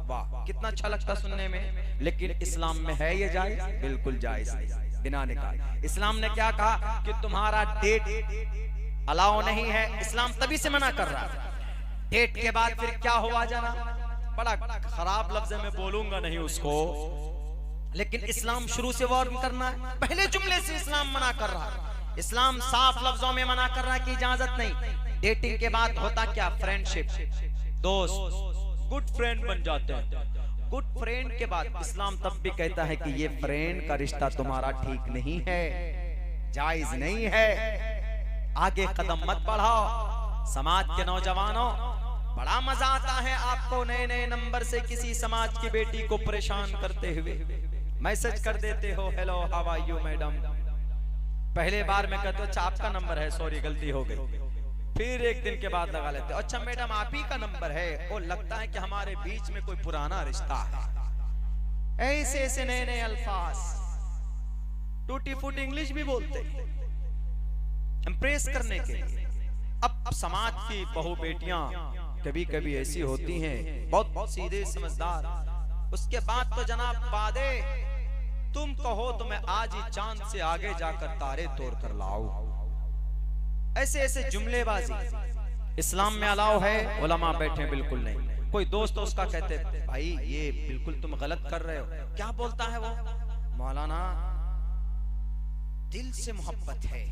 वाह कितना अच्छा लगता सुनने में। लेकिन इस्लाम में है ये जायज? बिल्कुल जायज नहीं, बिना निकाह। इस्लाम ने क्या कहा कि तुम्हारा डेट अलाउ नहीं है। इस्लाम तभी से मना कर रहा है। डेट के बाद फिर क्या हुआ जाना, बड़ा खराब लफ्ज में बोलूंगा नहीं उसको, लेकिन इस्लाम शुरू से वार्न करना है। पहले जुमले से इस्लाम मना कर रहा है। इस्लाम साफ लफ्जों में मना कर रहा है कि इजाजत नहीं। डेटिंग के बाद होता क्या, फ्रेंडशिप, दोस्त, गुड फ्रेंड बन जाते हैं। गुड फ्रेंड के बाद इस्लाम तब भी कहता है कि ये फ्रेंड का रिश्ता तुम्हारा ठीक नहीं है, जायज नहीं है, आगे कदम मत बढ़ाओ। समाज के नौजवानों, बड़ा मजा आता है आपको नए नए नंबर से किसी समाज की बेटी को परेशान करते हुए मैसेज कर देते हो, hello how are you madam. पहले बार में कहते हो अच्छा आपका नंबर है, सॉरी गलती हो गई। फिर एक दिन के बाद लगा लेते हो, अच्छा मैडम आप ही का नंबर है, वो लगता है कि हमारे बीच में कोई पुराना रिश्ता है। ऐसे ऐसे नए नए अल्फाज, टूटी फूटी इंग्लिश भी बोलते इम्प्रेस करने के लिए। अब समाज की बहू बेटियां कभी कभी ऐसी होती हैं, बहुत सीधे समझदार, उसके बाद तो जनाब वादे, तुम कहो तो मैं आज ही चांद से आगे जाकर तारे तोड़ कर लाऊं। ऐसे ऐसे जुमलेबाजी इस्लाम में अलाउ है? उलमा बैठे बिल्कुल नहीं। कोई दोस्त उसका कहते भाई ये बिल्कुल तुम गलत कर रहे हो। क्या बोलता है वो, मौलाना दिल से मोहब्बत है,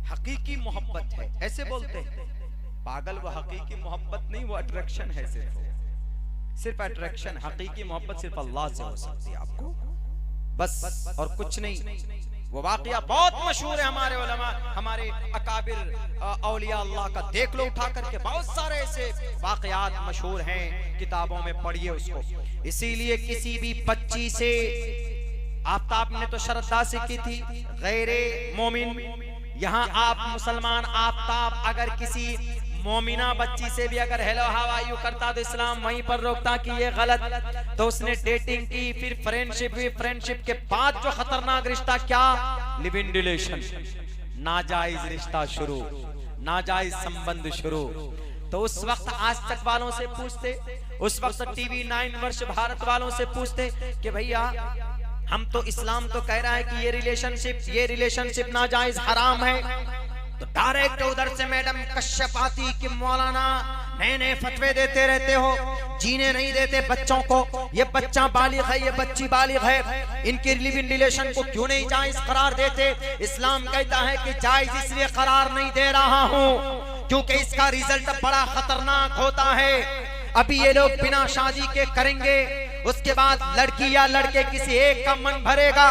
हकीकी मोहब्बत है, ऐसे बोलते हैं। पागल, वो हकीकी मोहब्बत नहीं, वो अट्रैक्शन है, सिर्फ अट्रैक्शन। हकीकी मोहब्बत सिर्फ अल्लाह से हो सकती है आपको, बस और कुछ नहीं। वो वाकया बहुत मशहूर है, हमारे उलमा, हमारे अकाबिर औलिया अल्लाह का देख लो उठा करके, बहुत सारे ऐसे वाकयात मशहूर हैं, किताबों में पढ़िए उसको। इसीलिए किसी भी बच्ची से आफ्ताब ने तो श्रद्धा से की थी, गैरे मोमिन। यहाँ आप मुसलमान आफ्ताब अगर किसी मोमिना बच्ची से भी अगर हेलो हाउ आर यू करता तो इस्लाम वहीं पर रोकता कि ये गलत। तो उसने डेटिंग की, फिर फ्रेंडशिप हुई, फ्रेंडशिप के बाद जो खतरनाक रिश्ता क्या, लिव इन रिलेशन, नाजायज रिश्ता शुरू, नाजायज संबंध शुरू। तो उस वक्त आज तक वालों से पूछते, उस वक्त टीवी 9 वर्ष भारत वालों से पूछते कि भैया हम तो इस्लाम तो कह रहा है कि ये रिलेशनशिप नाजायज हराम है। तो डायरेक्ट उधर से मैडम कश्यप आती कि मौलाना नए नए फतवे देते रहते हो, जीने नहीं देते बच्चों को, ये बच्चा बालिग है, ये बच्ची बालिग है, इनके लिव इन रिलेशन को क्यों नहीं जायज करार देते। इस्लाम कहता है कि जायज इसलिए करार नहीं दे रहा हूँ क्योंकि इसका रिजल्ट बड़ा खतरनाक होता है। अभी ये लोग बिना शादी के करेंगे, उसके बाद लड़की या लड़के किसी एक का मन भरेगा,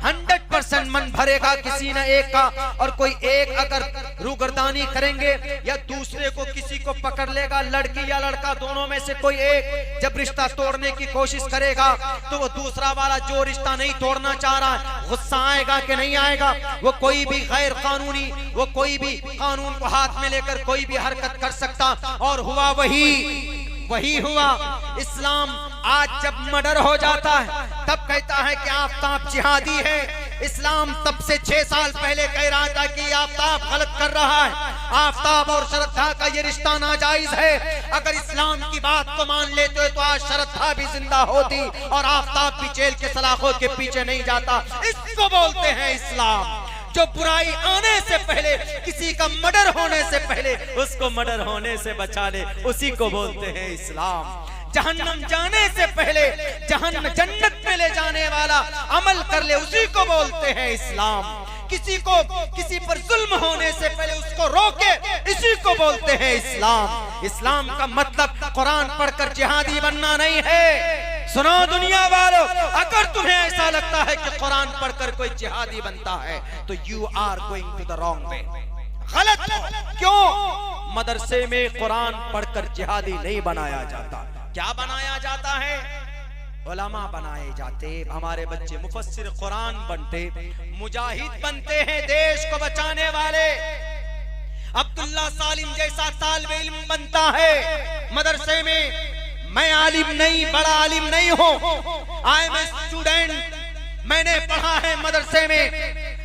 100% मन भरेगा किसी न एक का, और कोई एक अगर रूगर्दानी करेंगे या दूसरे को किसी को पकड़ लेगा, लड़की या लड़का दोनों में से कोई एक जब रिश्ता तोड़ने की कोशिश करेगा तो वो दूसरा वाला जो रिश्ता नहीं तोड़ना चाह रहा है गुस्सा आएगा कि नहीं आएगा। वो कोई भी गैर कानूनी, वो कोई भी कानून को हाथ में लेकर कोई भी हरकत कर सकता, और हुआ वही हुआ। इस्लाम आज जब मर्डर हो जाता है तब कहता है कि आफ्ताब जिहादी है। इस्लाम तब से 6 साल पहले कह रहा था कि आफ्ताब गलत कर रहा है, आफ्ताब और श्रद्धा का ये रिश्ता नाजायज है। अगर इस्लाम की बात को मान लेते तो आज श्रद्धा भी जिंदा होती और आफ्ताब भी जेल के सलाखों के पीछे नहीं जाता। इसको बोलते हैं इस्लाम, जो बुराई आने से पहले, किसी का मर्डर होने से पहले उसको मर्डर होने से बचा ले, उसी को बोलते हैं इस्लाम। जहन्नम जाने से पहले जन्नत में ले जाने वाला अमल कर ले, उसी को बोलते हैं इस्लाम। किसी पर जुल्म होने से पहले उसको रोके, इसी को बोलते हैं इस्लाम। इस्लाम का मतलब कुरान पढ़कर जिहादी बनना नहीं है। सुनो दुनिया वालों, अगर तुम्हें ऐसा लगता है कि कुरान पढ़कर कोई जिहादी बनता है तो you are going to the wrong way, गलत हो। क्यों? मदरसे में कुरान पढ़कर जिहादी नहीं बनाया जाता। क्या बनाया जाता है? उलमा बनाए जाते, हमारे बच्चे मुफस्सिर कुरान बनते, मुजाहिद बनते हैं, देश को बचाने वाले। अब्दुल्ला सालिम जैसा तालिब इल्म बनता है मदरसे में। मैं आलिम नहीं, बड़ा आलिम नहीं हूँ, आई एम ए स्टूडेंट, मैंने पढ़ा है मदरसे में।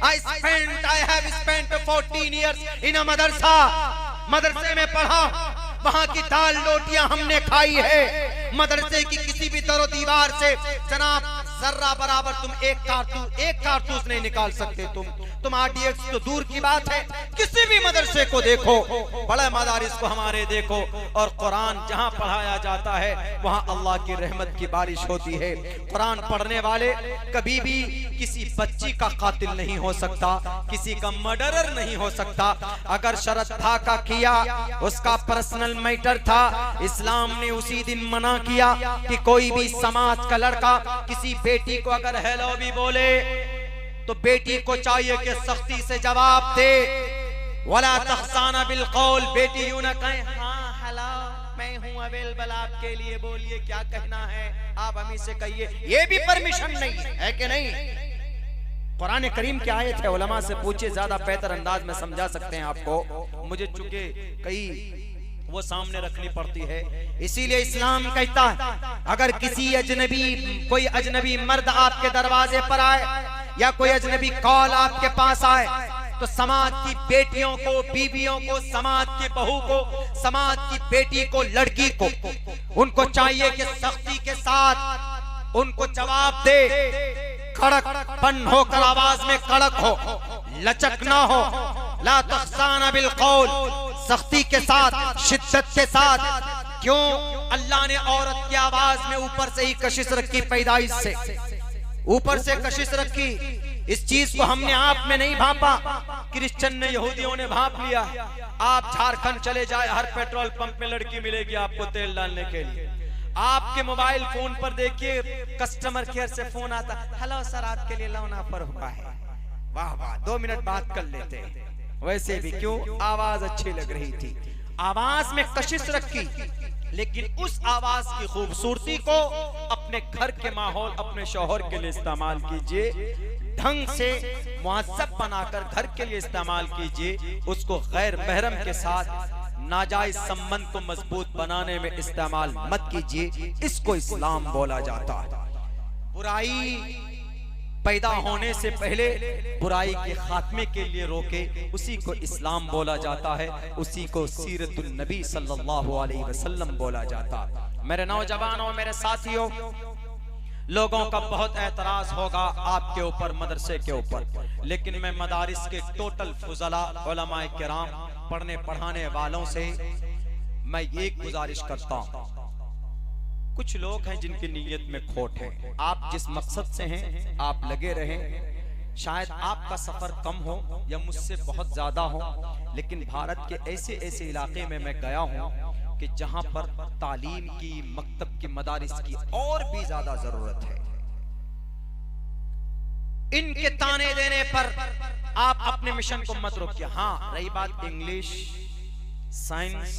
I have spent 14 years in a मदरसा, मदरसे में पढ़ा, वहाँ की दाल रोटियां हमने खाई है। मदरसे की किसी भी दरो दीवार से जनाब जर्रा बराबर तुम एक कारतूस नहीं निकाल सकते। तुम RDX तो दूर की बात है, किसी भी मदरसे को देखो, बड़े मदारिस को हमारे देखो, और कुरान जहाँ पढ़ाया जाता है वहाँ अल्लाह की रहमत की बारिश होती है। कुरान पढ़ने वाले कभी भी किसी बच्ची का कातिल नहीं हो सकता, किसी का मर्डरर नहीं हो सकता। अगर श्रद्धा का किया उसका पर्सनल मैटर था, इस्लाम ने उसी दिन मना किया कि कोई भी समाज का लड़का किसी बेटी को अगर हेलो भी बोले तो बेटी को चाहिए कि सख्ती से जवाब दे। वला तखसाना बिल कौल, बेटी यूं न कहे हाँ हेलो मैं हूं अवेलेबल आपके लिए, बोलिए क्या कहना है, आप हमें से कहिए, ये भी परमिशन नहीं है कि नहीं। कुरान करीम की आयत है, उलमा से पूछे, ज्यादा बेहतर अंदाज में समझा सकते हैं आपको, मुझे चूंकि कई वो सामने रखनी पड़ती है। इसीलिए इस्लाम कहता है अगर किसी कोई अजनबी मर्द आपके दरवाजे पर आए या कोई अजनबी कॉल आपके पास आए तो समाज की बेटियों को, बीवियों को, समाज की बहू को, समाज की बेटी को, लड़की को, उनको चाहिए कि सख्ती के साथ उनको जवाब दे, कड़कपन होकर आवाज में कड़क हो, लचक ना हो। ला तखसाना बिल कौल, सख्ती के साथ, शिद्दत के साथ। क्यों? अल्लाह ने औरत की आवाज में ऊपर से ही कशिश रखी, पैदाइश से ऊपर से कशिश रखी। इस चीज को हमने आप में नहीं भापा, क्रिश्चियन ने, यहूदियों ने भाप लिया। आप झारखंड चले जाए, हर पेट्रोल पंप में लड़की मिलेगी आपको तेल डालने के लिए। आपके मोबाइल फोन पर देखिए कस्टमर केयर से फोन आता, हेलो सर आपके लिए लोन ऑफर हुआ है, वाह वाह, 2 मिनट बात कर लेते हैं। वैसे भी क्यों? आवाज अच्छी लग रही थी, आवाज में कशिश रखी, लेकिन उस आवाज की खूबसूरती को अपने घर के माहौल, अपने शौहर के लिए इस्तेमाल कीजिए, ढंग से मुहज्जब बनाकर घर के लिए इस्तेमाल कीजिए। उसको गैर महरम के साथ नाजायज संबंध को मजबूत बनाने में इस्तेमाल मत कीजिए। इसको इस्लाम बोला जाता है। बुराई पैदा होने से पहले बुराई के खात्मे के लिए रोके, उसी को इस्लाम बोला जाता है, उसी को सीरतुन नबी सल्लल्लाहु अलैहि वसल्लम बोला जाता है। मेरे नौजवानों, मेरे साथियों, लोगों का बहुत एतराज होगा आपके ऊपर, मदरसे के ऊपर, लेकिन मैं मदारिस के टोटल फुजला उलमाए किराम, पढ़ने पढ़ाने वालों से मैं एक गुजारिश करता हूँ। कुछ लोग हैं जिनकी नीयत में खोट है। आप जिस मकसद से हैं आप लगे रहें। शायद आपका सफर कम हो या मुझसे बहुत ज्यादा हो, लेकिन भारत के ऐसे ऐसे इलाके में मैं गया हूं कि जहां पर तालीम की, मकतब की, मदारिस की और भी ज्यादा जरूरत है। इनके ताने देने पर आप अपने मिशन को मत रोकिए। हाँ, रही बात इंग्लिश, साइंस,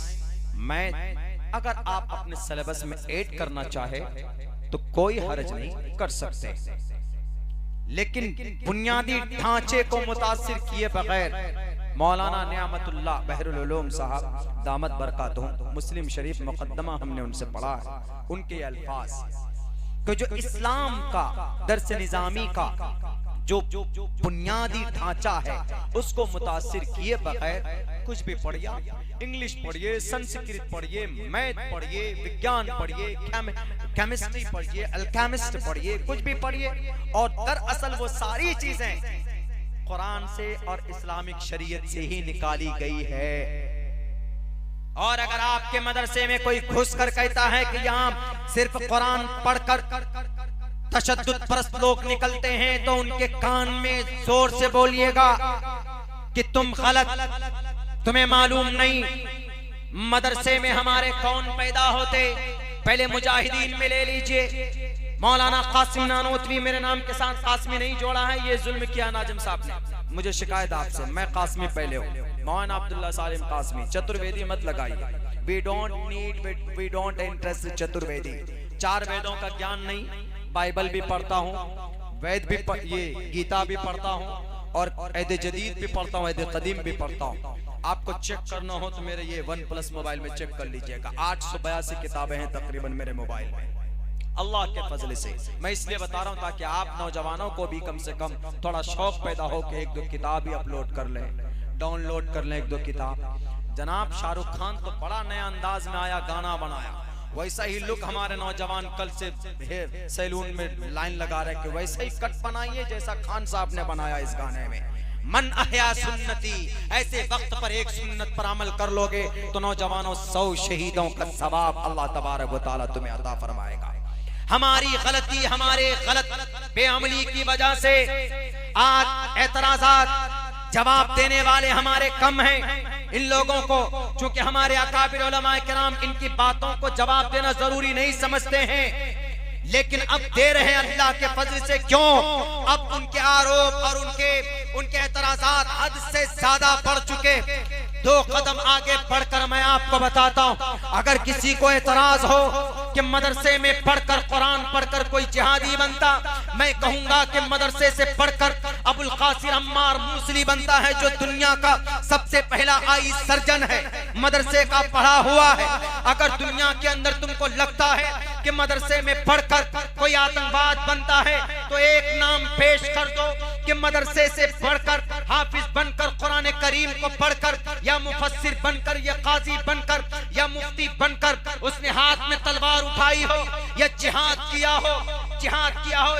मैथ, अगर आप अपने सिलेबस में ऐड करना चाहे तो कोई हर्ज नहीं कर सकते, लेकिन बुनियादी ढांचे को मुतासिर किए बगैर मौलाना नियामतुल्लाह बहरुल उलूम साहब दामत बरकातुहू, मुस्लिम शरीफ मुकद्दमा हमने उनसे पढ़ा है, उनके अल्फाज कि जो इस्लाम का दर्स निजामी का जो बुनियादी ढांचा है उसको मुतासिर किए बगैर कुछ भी पढ़िए, इंग्लिश पढ़िए, संस्कृत पढ़िए, मैथ पढ़िए, विज्ञान पढ़िए, केमिस्ट्री पढ़िए, अल्केमिस्ट पढ़िए, कुछ भी पढ़िए, और दरअसल वो सारी चीजें कुरान से और इस्लामिक शरीयत से ही निकाली गई है। और अगर आपके मदरसे में कोई घुस कर कहता है कि यहाँ सिर्फ कुरान पढ़कर तशद्दुद परस्त लोग निकलते हैं, तो उनके कान में जोर से बोलिएगा कि तुम गलत, तुम्हें मालूम नहीं मदरसे में हमारे कौन पैदा होते। पहले मुजाहिदीन में ले लीजिए, मौलाना कासिम नानोतवी, मेरे नाम के साथ कासमी नहीं जोड़ा है, ये जुल्म किया नाजिम साहब ने। मुझे शिकायत आपसे, मैं कासमी पहले हूँ, मौलाना अब्दुल्ला सालिम कासमी। चतुर्वेदी मत लगाइए, वी डोंट इंटरेस्ट चतुर्वेदी। 4 वेदों का ज्ञान नहीं, बाइबल भी पढ़ता हूँ, वेद भी ये गीता भी पढ़ता हूँ, और ऐद जदीद भी पढ़ता हूँ, ऐद कदीम भी पढ़ता हूँ। आपको चेक करना हो तो मेरे ये OnePlus मोबाइल में चेक कर लीजिएगा, 882 किताबें हैं तकरीबन मेरे मोबाइल में, अल्लाह के फजल से। मैं इसलिए बता रहा हूँ ताकि आप नौजवानों को भी कम से कम थोड़ा शौक पैदा हो कि 1-2 किताब ही अपलोड कर लें, डाउनलोड कर लें 1-2 किताब। जनाब शाहरुख खान तो बड़ा नया अंदाज में आया, गाना बनाया, वैसा ही लुक हमारे नौजवान कल से सैलून में लाइन लगा रहे कि वैसा ही कट बनाइए जैसा खान साहब ने बनाया इस गाने में। मन अहया सुन्नती, ऐसे वक्त पर एक सुन्नत पर अमल कर लोगे तो नौजवानों 100 शहीदों का सवाब अल्लाह तबारक व तआला तुम्हें अता फरमाएगा। हमारी गलती, हमारे गलत बेअमली की वजह से आज एतराज़ात जवाब देने वाले हमारे कम हैं। इन लोगों को चूंकि हमारे अकाबिर उलमाए किराम इनकी बातों को जवाब देना जरूरी नहीं समझते हैं, लेकिन अब दे रहे हैं अल्लाह के फजल से। क्यों? अब उनके आरोप और उनके एतराज़ात हद से ज्यादा बढ़ चुके। 2 कदम आगे बढ़कर मैं आपको बताता हूँ, अगर किसी को एतराज हो कि मदरसे में पढ़कर, कुरान पढ़कर कोई जिहादी बनता, मैं कहूंगा कि मदरसे से पढ़कर अबुल कासिर अम्मार मूसली बनता है, जो दुनिया का सबसे पहला आई सर्जन है, मदरसे का पढ़ा हुआ है। अगर दुनिया के अंदर तुमको लगता है कि मदरसे में पढ़कर कोई आतंकवाद बनता है, तो एक नाम पेश कर दो कि मदरसे से पढ़कर, हाफिज बनकर, कुरान करीम को पढ़कर, या मुफस्सिर बनकर, या काजी बनकर, या मुफ्ती बनकर उसने हाथ में तलवार उठाई हो, या जिहाद किया हो,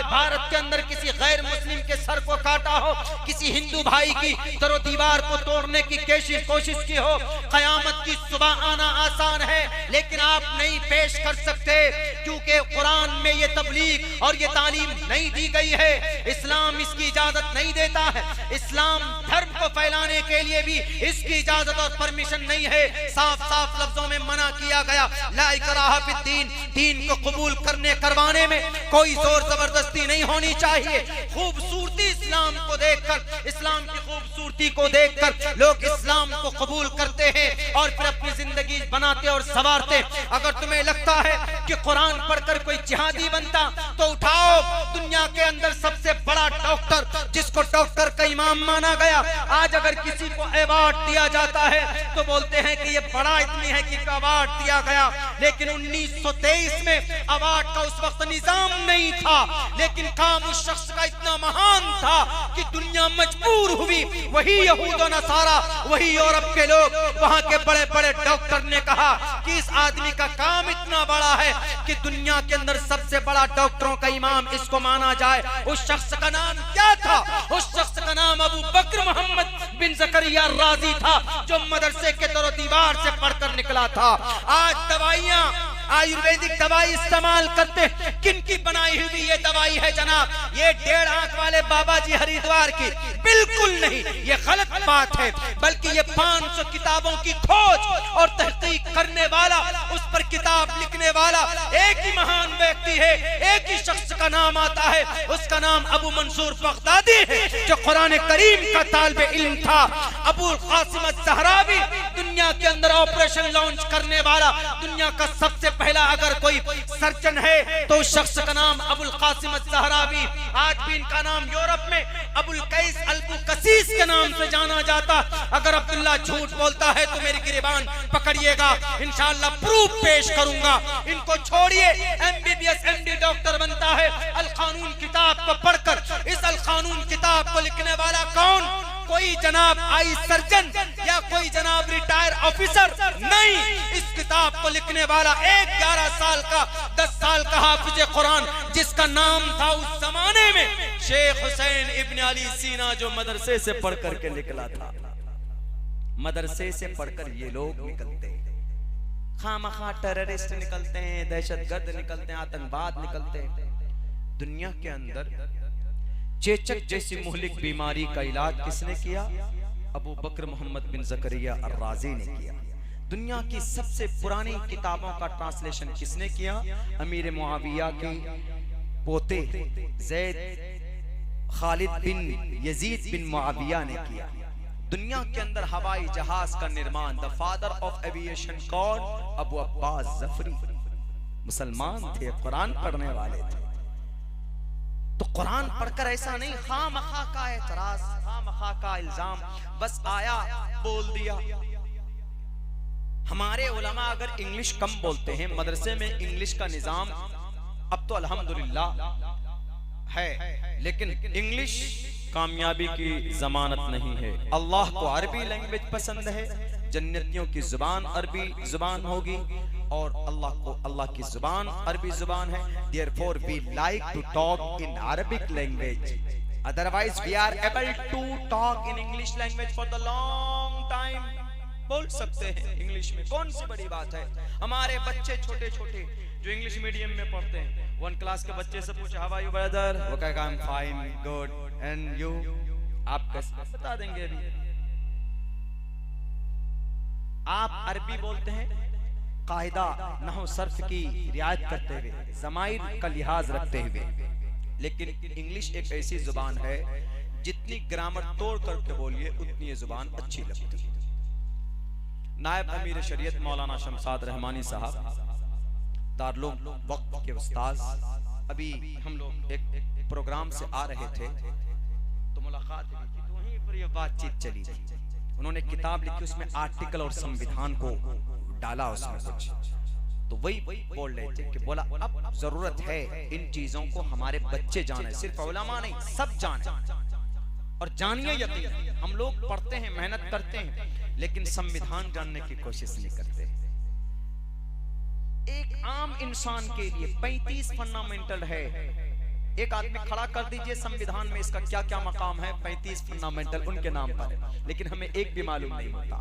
भारत के अंदर किसी गैर मुस्लिम के सर को काटा हो, किसी हिंदू भाई की तरो दीवार को तोड़ने की कोशिश की हो। कयामत की सुबह आना आसान है, लेकिन आप नहीं पेश कर सकते, क्योंकि कुरान में ये तबलीग और ये तालीम नहीं दी गई है। इस्लाम इसकी इजाजत नहीं देता है। इस्लाम धर्म को फैलाने के लिए भी इसकी इजाजत और परमिशन नहीं है। साफ साफ लफ्जों में मना किया गया, ला इकराहा फिद्दीन, दीन को कबूल करवाने में कोई जोर जबरदस्ती नहीं होनी चाहिए। खूबसूरती खूबसूरती इस्लाम को देखकर, इस्लाम की खूबसूरती को देखकर लोग इस्लाम को कबूल करते हैं और फिर अपनी जिंदगी बनाते और संवारते। अगर तुम्हें लगता है कि कुरान पढ़कर कोई जिहादी बनता तो उठाओ दुनिया के अंदर सबसे बड़ा डॉक्टर, जिसको डॉक्टर का इमाम माना गया, आज अगर किसी को अवार्ड दिया जाता है तो बोलते हैं कि ये बड़ा इतनी है कि अवार्ड दिया गया। लेकिन 1923 में अवार्ड का उस वक्त निजाम नहीं था, लेकिन काम उस शख्स का इतना महान था कि दुनिया मजबूर हुई। वही यहूद और नसारा, वही यूरोप के लोग, वहां के बड़े बड़े डॉक्टर ने कहा कि इस आदमी का काम इतना बड़ा है कि दुनिया के अंदर सबसे बड़ा डॉक्टरों का इमाम इसको माना जाए। उस शख्स का नाम क्या था? उस शख्स का नाम अबू बकर मोहम्मद बिन जकरिया राजी था, जो मदरसे के दरो दीवार से पढ़कर निकला था। आज दवाइयां, आयुर्वेदिक दवाई इस्तेमाल करते, किन की बनाई हुई ये दवाई है जनाब? ये 1.5 आंख वाले बाबा जी हरिद्वार की? बिल्कुल नहीं, ये गलत बात है। बल्कि ये 500 किताबों की खोज और तहकीक करने वाला, उस पर किताब लिखने वाला एक ही महान व्यक्ति है, एक ही शख्स का नाम आता है, उसका नाम अबू मंसूर बगदादी है, जो कुरान करीम का तालिबे इल्म था। अबुल कासिम अज़्ज़हरावी, दुनिया के अंदर ऑपरेशन लॉन्च करने वाला, दुनिया का सबसे पहला अगर कोई सर्जन है तो उस शख्स का नाम अबुल कासिम अज़्ज़हरावी। आज भी इनका नाम यूरोप में अबुल कैस अल-बुकसीस के नाम से जाना जाता। अगर अब्दुल्ला झूठ बोलता है तो मेरी गिरबान पकड़िएगा, इंशाअल्लाह प्रूफ पेश करूंगा। इनको छोड़िए, MBBS MD डॉक्टर बनता है अल कानून किताब को पढ़कर। इस अल कानून किताब को लिखने वाला कौन? कोई जनाब आई सर्जन या कोई जनाब रिटायर ऑफिसर नहीं। इस किताब को लिखने वाला एक 11 साल का, 10 साल का हाफिज कुरान, जिसका नाम था उस जमाने में शेख हुसैन इब्न अली सीना, जो मदरसे से पढ़ करके निकला था। मदरसे से पढ़कर ये लोग निकलते हैं, खामखा टेररिस्ट निकलते हैं, दहशतगर्द निकलते हैं, आतंकवाद निकलते हैं। दुनिया के अंदर चेचक जैसी मुहलिक बीमारी का इलाज किसने किया? अबू बकर मोहम्मद बिन जकरिया अर्राजी ने किया। दुनिया की सबसे पुरानी किताबों का ट्रांसलेशन किसने किया? अमीर मुआविया के पोते ज़ैद खालिद बिन यजीद बिन मुआविया ने किया। दुनिया के अंदर हवाई जहाज का निर्माण, द फादर ऑफ एविएशन कौन? अबू अब्बास जफरी। मुसलमान थे, कुरान पढ़ने वाले थे। तो कुरान पढ़कर ऐसा नहीं खामखा का एतराज, खामखा का इल्जाम, बस आया बोल दिया। हमारे उलमा अगर इंग्लिश कम बोलते हैं, मदरसे में इंग्लिश का निजाम अब तो अल्हम्दुलिल्लाह है, लेकिन इंग्लिश कामयाबी की जमानत नहीं है। अल्लाह को अरबी लैंग्वेज पसंद है, जन्नतियों की जुबान अरबी जुबान होगी, और अल्लाह को अल्लाह की जुबान अरबी जुबान है। Therefore we like to talk in Arabic language. Otherwise we are able to talk in English language for the long time. बोल सकते हैं इंग्लिश में, कौन सी बड़ी बात है। हमारे बच्चे छोटे छोटे जो इंग्लिश मीडियम में पढ़ते हैं, 1 क्लास के बच्चे से पूछे हाउ आर यू ब्रदर, वो कहेगा I am fine, good, and you, आप कैसे बता देंगे। अभी आप अरबी बोलते हैं कायदा नहव सर्फ की रियायत करते हुए, ज़माइर का लिहाज रखते हुए, लेकिन इंग्लिश एक ऐसी जुबान है जितनी ग्रामर तोड़ करके बोलिए उतनी ये जुबान अच्छी लगती है। नायब अमीर शरीयत मौलाना शमसाद रहमानी साहब, दारुल वक्त के उस्ताद, अभी हम लोग एक प्रोग्राम से आ रहे थे तो मुलाकात हुई थी, तो वहीं पर ये बातचीत चली थी। उन्होंने किताब लिखी, उसमें आर्टिकल और संविधान को डाला उसमें कुछ, तो वही बोल रहे थे कि बोला अब जरूरत है इन चीजों को हमारे बच्चे जाने, सिर्फ उलमा नहीं सब जाने, और जानिए यकीन हम लोग पढ़ते हैं, मेहनत करते हैं, लेकिन संविधान जानने की कोशिश नहीं करते। एक आम इंसान के लिए 35 फंडामेंटल है। एक आदमी खड़ा कर दीजिए संविधान में इसका क्या क्या मकाम है, 35 फंडामेंटल उनके नाम पर है, लेकिन हमें एक भी मालूम नहीं होता।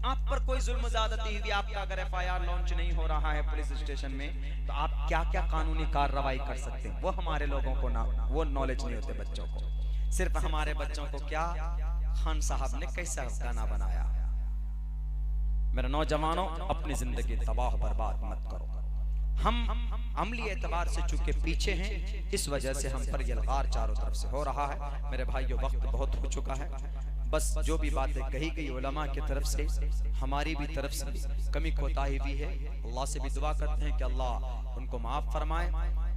आप पर कोई जुल्म ज़्यादती हुई, आपका अगर FIR लॉन्च नहीं हो रहा है पुलिस स्टेशन में, तो आप क्या क्या कानूनी कार्रवाई कर सकते हैं, वो हमारे लोगों को ना वो नॉलेज नहीं होते बच्चों को। सिर्फ हमारे बच्चों को क्या खान साहब ने कैसा गाना बनाया। मेरे नौजवानों, अपनी जिंदगी तबाह बर्बाद मत करो। हम अमली एतबार से चूंकि पीछे हैं, इस वजह से हम पर यलगार चारों तरफ से हो रहा है। मेरे भाइयों, वक्त बहुत हो चुका है। बस जो भी बातें कही गई उलमा की तरफ से, हमारी भी तरफ से कमी कोताही भी है। अल्लाह से भी दुआ करते हैं कि अल्लाह उनको माफ फरमाए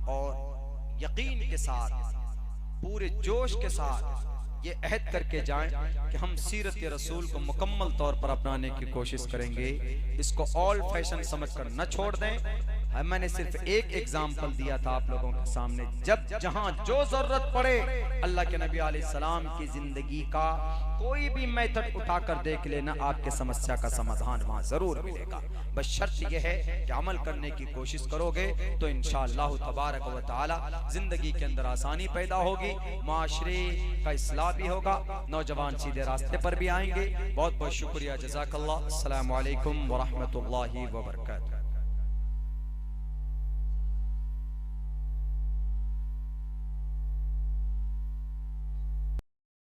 और यकीन के साथ, पूरे जोश के साथ ये अहद करके जाएं कि हम सीरत रसूल को मुकम्मल तौर पर अपनाने की कोशिश करेंगे। इसको ओल्ड फैशन समझकर न छोड़ दें। मैंने सिर्फ एक एग्जाम्पल दिया था आप लोगों के सामने। जब जहां जो जरूरत पड़े, अल्लाह के नबी अलैहिस्सलाम की जिंदगी का कोई भी मेथड उठाकर देख लेना, आपके समस्या का समाधान वहां जरूर मिलेगा। बस शर्त यह है कि अमल करने की कोशिश करोगे तो इंशाअल्लाह तबारक व तआला जिंदगी के अंदर आसानी पैदा होगी, माशरे का इस्लाह भी होगा, नौजवान सीधे रास्ते पर भी आएंगे। बहुत बहुत शुक्रिया, जज़ाकल्लाह। अस्सलामु अलैकुम व रहमतुल्लाहि व बरकातहू।